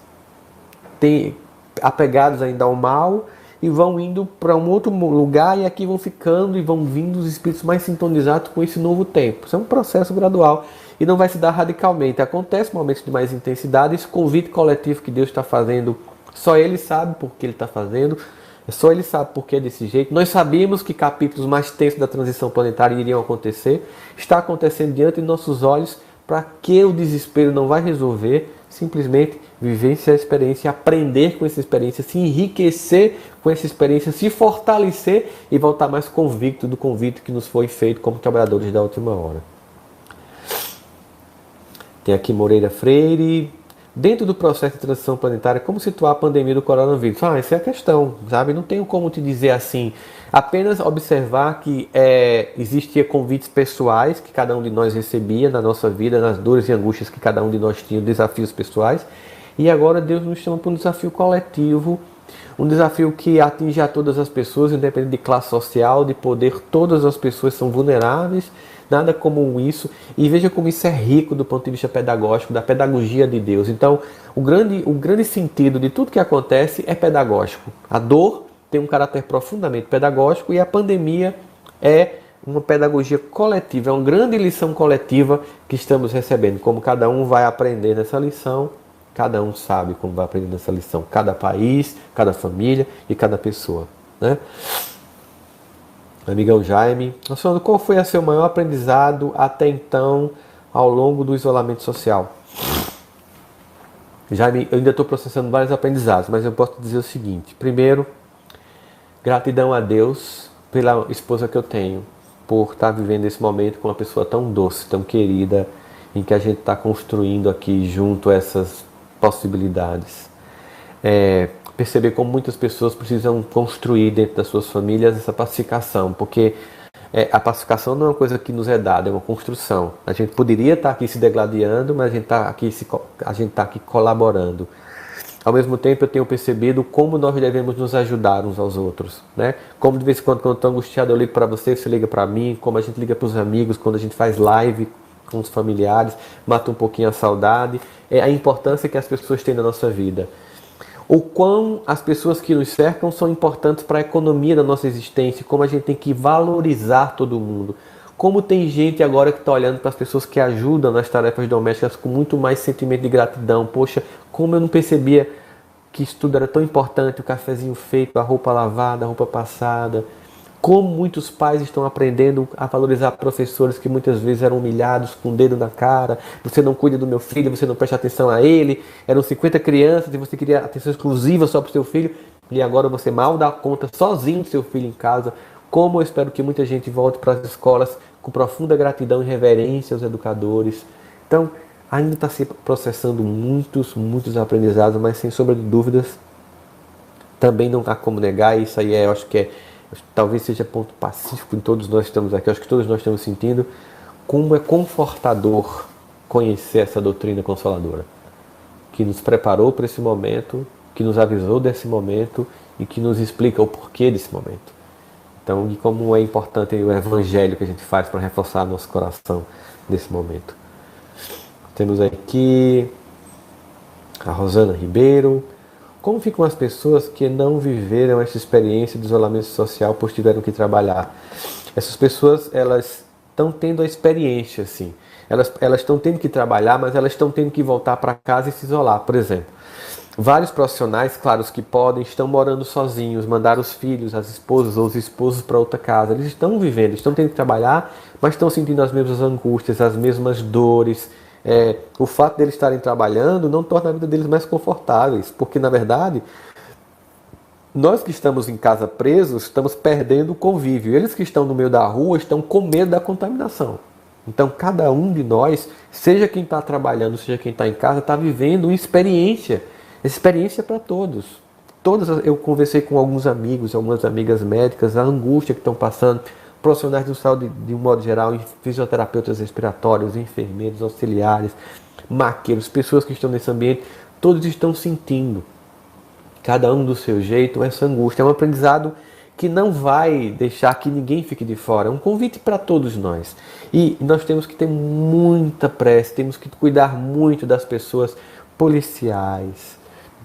Speaker 1: apegados ainda ao mal e vão indo para um outro lugar, e aqui vão ficando e vão vindo os espíritos mais sintonizados com esse novo tempo. Isso é um processo gradual e não vai se dar radicalmente. Acontece momentos de mais intensidade. Esse convite coletivo que Deus está fazendo, só Ele sabe por que Ele está fazendo, só Ele sabe por que é desse jeito. Nós sabíamos que capítulos mais tensos da transição planetária iriam acontecer. Está acontecendo diante de nossos olhos. Para que o desespero não vai resolver, simplesmente vivenciar a experiência, aprender com essa experiência, se enriquecer com essa experiência, se fortalecer e voltar mais convicto do convite que nos foi feito como trabalhadores da última hora. Tem aqui Moreira Freire. Dentro do processo de transição planetária, como situar a pandemia do coronavírus? Essa é a questão, sabe? Não tenho como te dizer assim. Apenas observar que existia convites pessoais que cada um de nós recebia na nossa vida, nas dores e angústias que cada um de nós tinha, desafios pessoais. E agora Deus nos chama para um desafio coletivo, um desafio que atinge a todas as pessoas, independente de classe social, de poder. Todas as pessoas são vulneráveis. Nada como isso, e veja como isso é rico do ponto de vista pedagógico, da pedagogia de Deus. Então, o grande sentido de tudo que acontece é pedagógico. A dor tem um caráter profundamente pedagógico e a pandemia é uma pedagogia coletiva, é uma grande lição coletiva que estamos recebendo. Como cada um vai aprender nessa lição, cada um sabe como vai aprender nessa lição. Cada país, cada família e cada pessoa, né? Amigão Jaime, qual foi o seu maior aprendizado até então ao longo do isolamento social? Jaime, eu ainda estou processando vários aprendizados, mas eu posso dizer o seguinte. Primeiro, gratidão a Deus pela esposa que eu tenho, por estar vivendo esse momento com uma pessoa tão doce, tão querida, em que a gente está construindo aqui junto essas possibilidades. Perceber como muitas pessoas precisam construir dentro das suas famílias essa pacificação, porque a pacificação não é uma coisa que nos é dada, é uma construção. A gente poderia estar aqui se degladiando, mas a gente está aqui colaborando. Ao mesmo tempo, eu tenho percebido como nós devemos nos ajudar uns aos outros, né? Como de vez em quando eu estou angustiado, eu ligo para você liga para mim, como a gente liga para os amigos, quando a gente faz live com os familiares, mata um pouquinho a saudade. É a importância que as pessoas têm na nossa vida. O quão as pessoas que nos cercam são importantes para a economia da nossa existência, como a gente tem que valorizar todo mundo. Como tem gente agora que está olhando para as pessoas que ajudam nas tarefas domésticas com muito mais sentimento de gratidão. Poxa, como eu não percebia que isso tudo era tão importante, o cafezinho feito, a roupa lavada, a roupa passada. Como muitos pais estão aprendendo a valorizar professores que muitas vezes eram humilhados com o dedo na cara. Você não cuida do meu filho, você não presta atenção a ele. Eram 50 crianças e você queria atenção exclusiva só para o seu filho. E agora você mal dá conta sozinho do seu filho em casa. Como eu espero que muita gente volte para as escolas com profunda gratidão e reverência aos educadores. Então, ainda está se processando muitos aprendizados, mas sem sombra de dúvidas, também não há como negar. Isso aí eu acho que talvez seja ponto pacífico em todos nós que estamos aqui. Eu acho que todos nós estamos sentindo como é confortador conhecer essa doutrina consoladora, que nos preparou para esse momento, que nos avisou desse momento e que nos explica o porquê desse momento. Então, e como é importante o evangelho que a gente faz para reforçar nosso coração nesse momento. Temos aqui a Rosana Ribeiro. Como ficam as pessoas que não viveram essa experiência de isolamento social, pois tiveram que trabalhar? Essas pessoas, elas estão tendo a experiência, assim. Elas estão tendo que trabalhar, mas elas estão tendo que voltar para casa e se isolar. Por exemplo, vários profissionais, claro, os que podem, estão morando sozinhos, mandaram os filhos, as esposas ou os esposos para outra casa. Eles estão vivendo, estão tendo que trabalhar, mas estão sentindo as mesmas angústias, as mesmas dores. O fato deles estarem trabalhando não torna a vida deles mais confortáveis, porque na verdade nós que estamos em casa presos estamos perdendo o convívio. Eles que estão no meio da rua estão com medo da contaminação. Então cada um de nós, seja quem está trabalhando, seja quem está em casa, está vivendo uma experiência. Essa experiência é para todos. Eu conversei com alguns amigos, algumas amigas médicas, a angústia que estão passando. Profissionais de saúde de um modo geral, fisioterapeutas respiratórios, enfermeiros, auxiliares, maqueiros, pessoas que estão nesse ambiente, todos estão sentindo, cada um do seu jeito, essa angústia. É um aprendizado que não vai deixar que ninguém fique de fora. É um convite para todos nós. E nós temos que ter muita pressa, temos que cuidar muito das pessoas, policiais,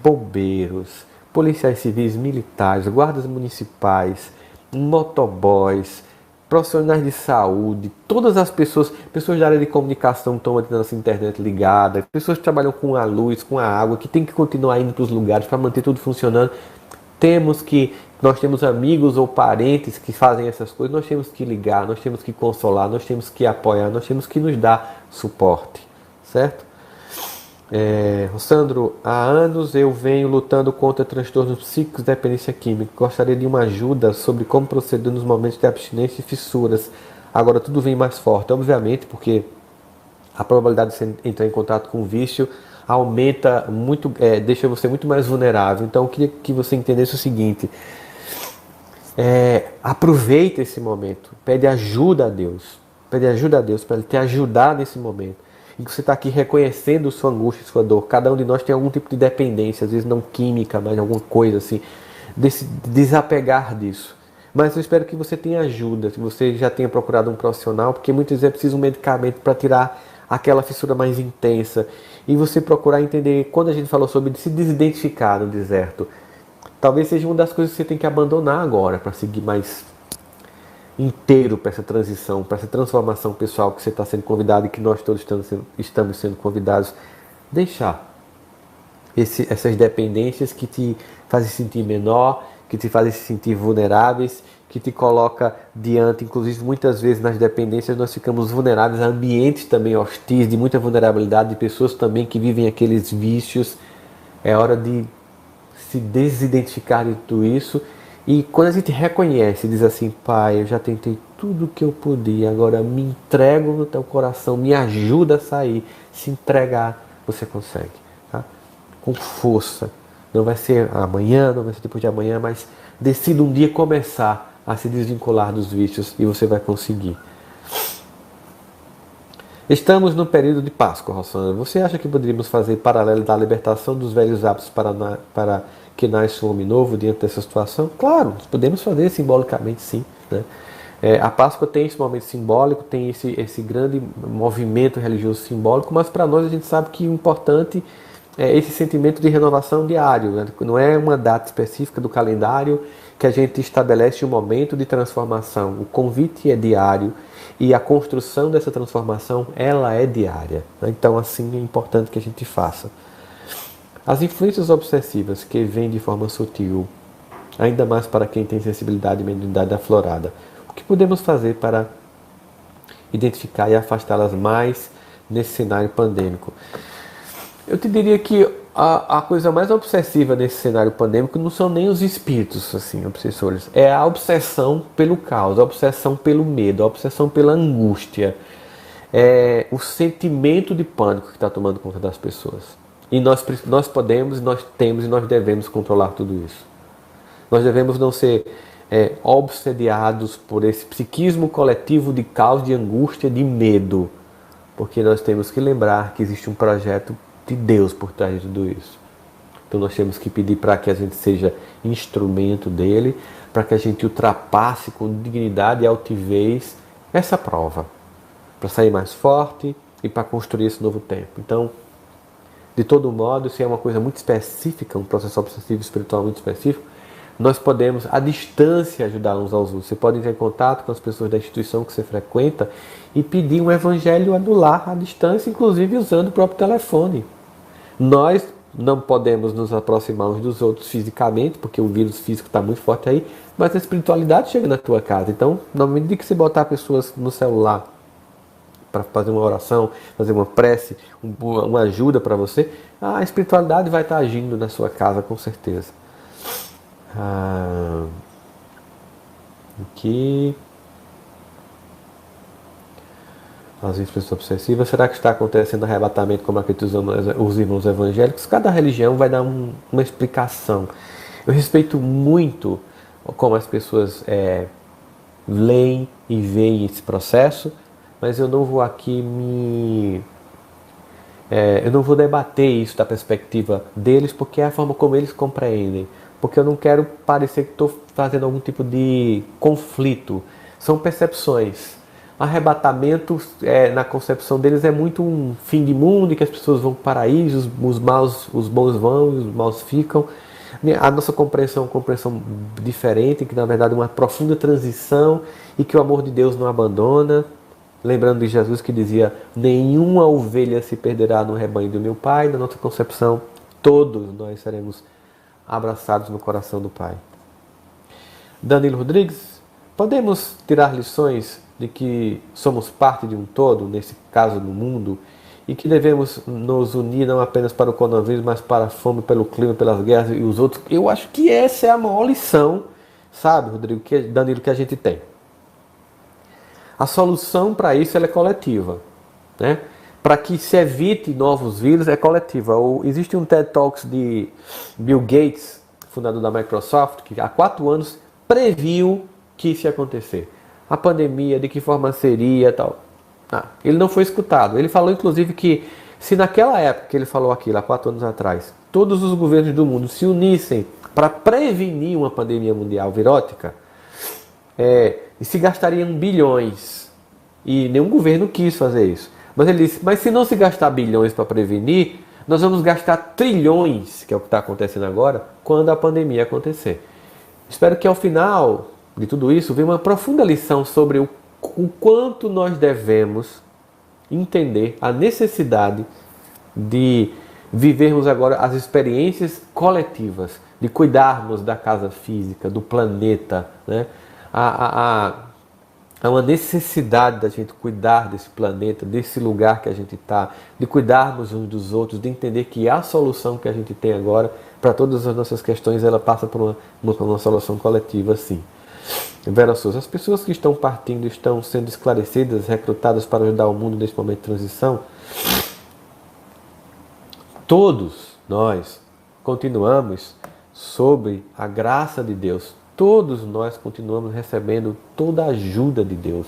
Speaker 1: bombeiros, policiais civis, militares, guardas municipais, motoboys, profissionais de saúde, todas as pessoas da área de comunicação estão mantendo essa internet ligada, pessoas que trabalham com a luz, com a água, que tem que continuar indo para os lugares para manter tudo funcionando. Nós temos amigos ou parentes que fazem essas coisas, nós temos que ligar, nós temos que consolar, nós temos que apoiar, nós temos que nos dar suporte, certo? Rossandro, há anos eu venho lutando contra transtornos psíquicos e dependência química. Gostaria de uma ajuda sobre como proceder nos momentos de abstinência e fissuras. Agora tudo vem mais forte, obviamente, porque a probabilidade de você entrar em contato com o vício aumenta muito, deixa você muito mais vulnerável. Então eu queria que você entendesse o seguinte: aproveita esse momento, pede ajuda a Deus, para Ele te ajudar nesse momento. E que você está aqui reconhecendo sua angústia, sua dor. Cada um de nós tem algum tipo de dependência, às vezes não química, mas alguma coisa assim. Desapegar disso. Mas eu espero que você tenha ajuda, que você já tenha procurado um profissional, porque muitas vezes é preciso um medicamento para tirar aquela fissura mais intensa. E você procurar entender, quando a gente falou sobre se desidentificar no deserto, talvez seja uma das coisas que você tem que abandonar agora para seguir mais inteiro para essa transição, para essa transformação pessoal que você está sendo convidado e que nós todos estamos sendo convidados. Deixar essas dependências que te fazem se sentir menor, que te fazem se sentir vulneráveis, que te coloca diante, inclusive muitas vezes nas dependências nós ficamos vulneráveis a ambientes também hostis, de muita vulnerabilidade, de pessoas também que vivem aqueles vícios. É hora de se desidentificar de tudo isso. E quando a gente reconhece, diz assim: Pai, eu já tentei tudo o que eu podia, agora me entrego no teu coração, me ajuda a sair. Se entregar, você consegue, tá? Com força. Não vai ser amanhã, não vai ser depois de amanhã, mas decida um dia começar a se desvincular dos vícios e você vai conseguir. Estamos no período de Páscoa, Rossana. Você acha que poderíamos fazer paralelo da libertação dos velhos hábitos para que nasça um homem novo diante dessa situação? Claro, podemos fazer simbolicamente, sim, né? A Páscoa tem esse momento simbólico, tem esse grande movimento religioso simbólico, mas para nós a gente sabe que o importante é esse sentimento de renovação diário, né? Não é uma data específica do calendário que a gente estabelece um momento de transformação. O convite é diário e a construção dessa transformação, ela é diária. Então, assim, é importante que a gente faça. As influências obsessivas que vêm de forma sutil, ainda mais para quem tem sensibilidade e mediunidade aflorada, o que podemos fazer para identificar e afastá-las mais nesse cenário pandêmico? Eu te diria que a coisa mais obsessiva nesse cenário pandêmico não são nem os espíritos assim, obsessores. É a obsessão pelo caos, a obsessão pelo medo, a obsessão pela angústia. É o sentimento de pânico que está tomando conta das pessoas. E nós podemos, nós temos e nós devemos controlar tudo isso. Nós devemos não ser obsediados por esse psiquismo coletivo de caos, de angústia, de medo. Porque nós temos que lembrar que existe um projeto de Deus por trás de tudo isso. Então nós temos que pedir para que a gente seja instrumento dele, para que a gente ultrapasse com dignidade e altivez essa prova, para sair mais forte e para construir esse novo tempo. Então, de todo modo, se é uma coisa muito específica, um processo obsessivo espiritual muito específico, nós podemos, à distância, ajudar uns aos outros. Você pode entrar em contato com as pessoas da instituição que você frequenta e pedir um evangelho do lar à distância, inclusive usando o próprio telefone. Nós não podemos nos aproximar uns dos outros fisicamente, porque o vírus físico está muito forte aí, mas a espiritualidade chega na tua casa. Então, na medida que você botar pessoas no celular para fazer uma oração, fazer uma prece, uma ajuda para você, a espiritualidade vai estar agindo na sua casa, com certeza. Aqui. As influências obsessivas. Será que está acontecendo arrebatamento como acreditam os irmãos evangélicos? Cada religião vai dar uma explicação. Eu respeito muito como as pessoas leem e veem esse processo, mas eu não vou aqui eu não vou debater isso da perspectiva deles, porque é a forma como eles compreendem. Porque eu não quero parecer que estou fazendo algum tipo de conflito. São percepções. Arrebatamento, na concepção deles, é muito um fim de mundo, e que as pessoas vão para o paraíso, os bons vão e os maus ficam. A nossa compreensão é uma compreensão diferente, que na verdade é uma profunda transição e que o amor de Deus não abandona. Lembrando de Jesus que dizia: nenhuma ovelha se perderá no rebanho do meu Pai. Na nossa concepção, todos nós seremos abraçados no coração do Pai. Danilo Rodrigues, podemos tirar lições de que somos parte de um todo, nesse caso do mundo, e que devemos nos unir não apenas para o coronavírus, mas para a fome, pelo clima, pelas guerras e os outros. Eu acho que essa é a maior lição, sabe, Rodrigo, Danilo, que a gente tem. A solução para isso ela é coletiva, né? Para que se evite novos vírus é coletiva. Existe um TED Talks de Bill Gates, fundador da Microsoft, que há 4 anos previu que isso ia acontecer. A pandemia, de que forma seria e tal. Ele não foi escutado. Ele falou, inclusive, que se naquela época que ele falou aquilo, há 4 anos atrás, todos os governos do mundo se unissem para prevenir uma pandemia mundial virótica, e se gastariam bilhões. E nenhum governo quis fazer isso. Mas ele disse, mas se não se gastar bilhões para prevenir, nós vamos gastar trilhões, que é o que está acontecendo agora, quando a pandemia acontecer. Espero que ao final de tudo isso venha uma profunda lição sobre o quanto nós devemos entender a necessidade de vivermos agora as experiências coletivas, de cuidarmos da casa física, do planeta, né? Há uma necessidade da gente cuidar desse planeta, desse lugar que a gente está, de cuidarmos uns dos outros, de entender que a solução que a gente tem agora para todas as nossas questões, ela passa por uma solução coletiva, sim. Vera Souza, as pessoas que estão partindo estão sendo esclarecidas, recrutadas para ajudar o mundo nesse momento de transição? Todos nós continuamos sob a graça de Deus. Todos nós continuamos recebendo toda a ajuda de Deus.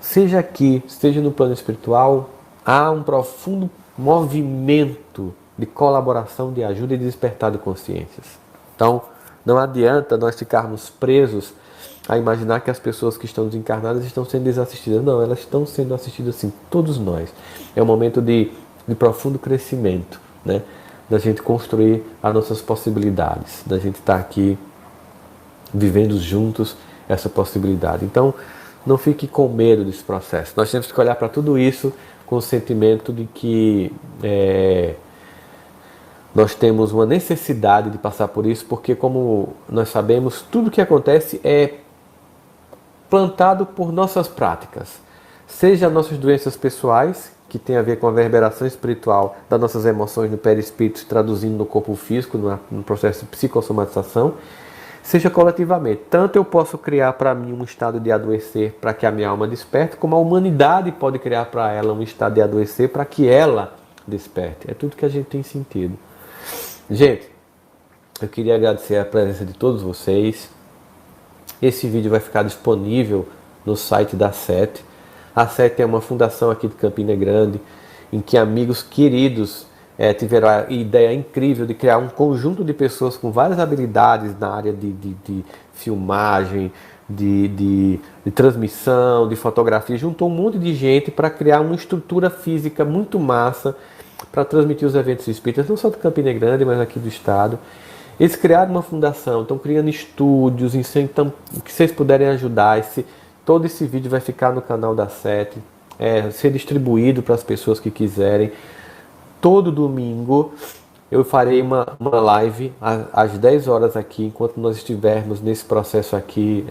Speaker 1: Seja aqui, seja no plano espiritual, há um profundo movimento de colaboração, de ajuda e de despertar de consciências. Então, não adianta nós ficarmos presos a imaginar que as pessoas que estão desencarnadas estão sendo desassistidas. Não, elas estão sendo assistidas sim, todos nós. É um momento de profundo crescimento, né? Da gente construir as nossas possibilidades, da gente estar aqui vivendo juntos essa possibilidade. Então, não fique com medo desse processo. Nós temos que olhar para tudo isso com o sentimento de que nós temos uma necessidade de passar por isso, porque, como nós sabemos, tudo que acontece é plantado por nossas práticas. Seja nossas doenças pessoais, que tem a ver com a reverberação espiritual das nossas emoções no perispírito, traduzindo no corpo físico, no processo de psicossomatização, seja coletivamente. Tanto eu posso criar para mim um estado de adoecer para que a minha alma desperte, como a humanidade pode criar para ela um estado de adoecer para que ela desperte. É tudo que a gente tem sentido. Gente, eu queria agradecer a presença de todos vocês. Esse vídeo vai ficar disponível no site da SET. A SET é uma fundação aqui de Campina Grande, em que amigos queridos tiveram a ideia incrível de criar um conjunto de pessoas com várias habilidades na área de filmagem, de transmissão, de fotografia. Juntou um monte de gente para criar uma estrutura física muito massa para transmitir os eventos espíritas, não só de Campina Grande, mas aqui do estado. Eles criaram uma fundação, estão criando estúdios, então, que vocês puderem ajudar. Todo esse vídeo vai ficar no canal da SET, ser distribuído para as pessoas que quiserem. Todo domingo eu farei uma live às 10 horas aqui, enquanto nós estivermos nesse processo aqui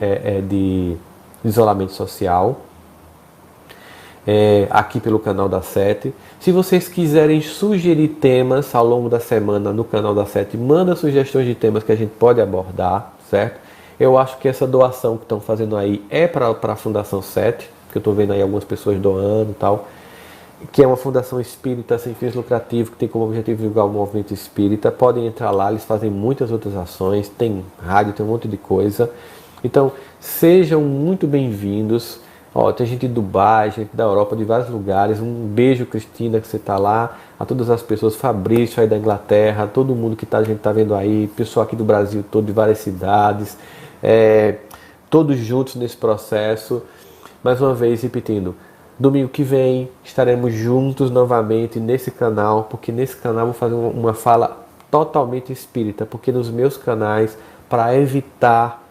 Speaker 1: de isolamento social, aqui pelo canal da SET. Se vocês quiserem sugerir temas ao longo da semana no canal da SET, manda sugestões de temas que a gente pode abordar, certo? Eu acho que essa doação que estão fazendo aí é para a Fundação SET, que eu estou vendo aí algumas pessoas doando e tal, que é uma fundação espírita sem fins lucrativos, que tem como objetivo divulgar o movimento espírita. Podem entrar lá, eles fazem muitas outras ações, tem rádio, tem um monte de coisa. Então, sejam muito bem-vindos. Tem gente de Dubai, gente da Europa, de vários lugares. Um beijo, Cristina, que você está lá. A todas as pessoas, Fabrício aí da Inglaterra, todo mundo que a gente está vendo aí, pessoal aqui do Brasil todo, de várias cidades, todos juntos nesse processo. Mais uma vez, repetindo, domingo que vem estaremos juntos novamente nesse canal, porque nesse canal eu vou fazer uma fala totalmente espírita, porque nos meus canais, para evitar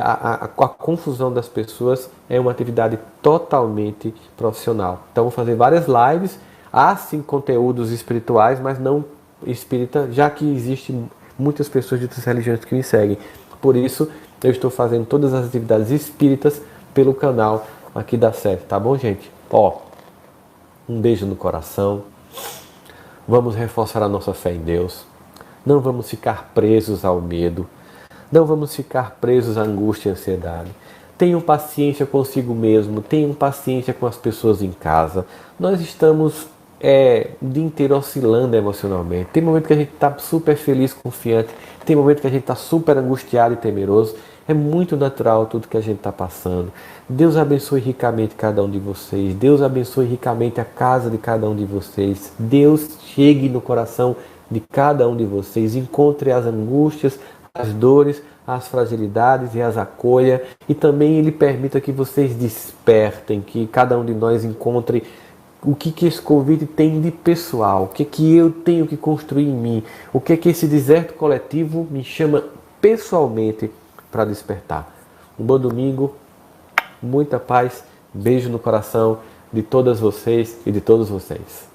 Speaker 1: a confusão das pessoas, é uma atividade totalmente profissional. Então vou fazer várias lives, há sim conteúdos espirituais, mas não espírita, já que existem muitas pessoas de outras religiões que me seguem. Por isso eu estou fazendo todas as atividades espíritas pelo canal aqui da SET, tá bom, gente? Um beijo no coração. Vamos reforçar a nossa fé em Deus. Não vamos ficar presos ao medo. Não vamos ficar presos à angústia e ansiedade. Tenham paciência consigo mesmo. Tenham paciência com as pessoas em casa. Nós estamos o dia inteiro oscilando emocionalmente. Tem momento que a gente está super feliz, confiante. Tem momento que a gente está super angustiado e temeroso. É muito natural tudo que a gente está passando. Deus abençoe ricamente cada um de vocês. Deus abençoe ricamente a casa de cada um de vocês. Deus chegue no coração de cada um de vocês. Encontre as angústias, as dores, as fragilidades e as acolha. E também Ele permita que vocês despertem, que cada um de nós encontre o que esse convite tem de pessoal, o que eu tenho que construir em mim, o que esse deserto coletivo me chama pessoalmente para despertar. Um bom domingo, muita paz, beijo no coração de todas vocês e de todos vocês.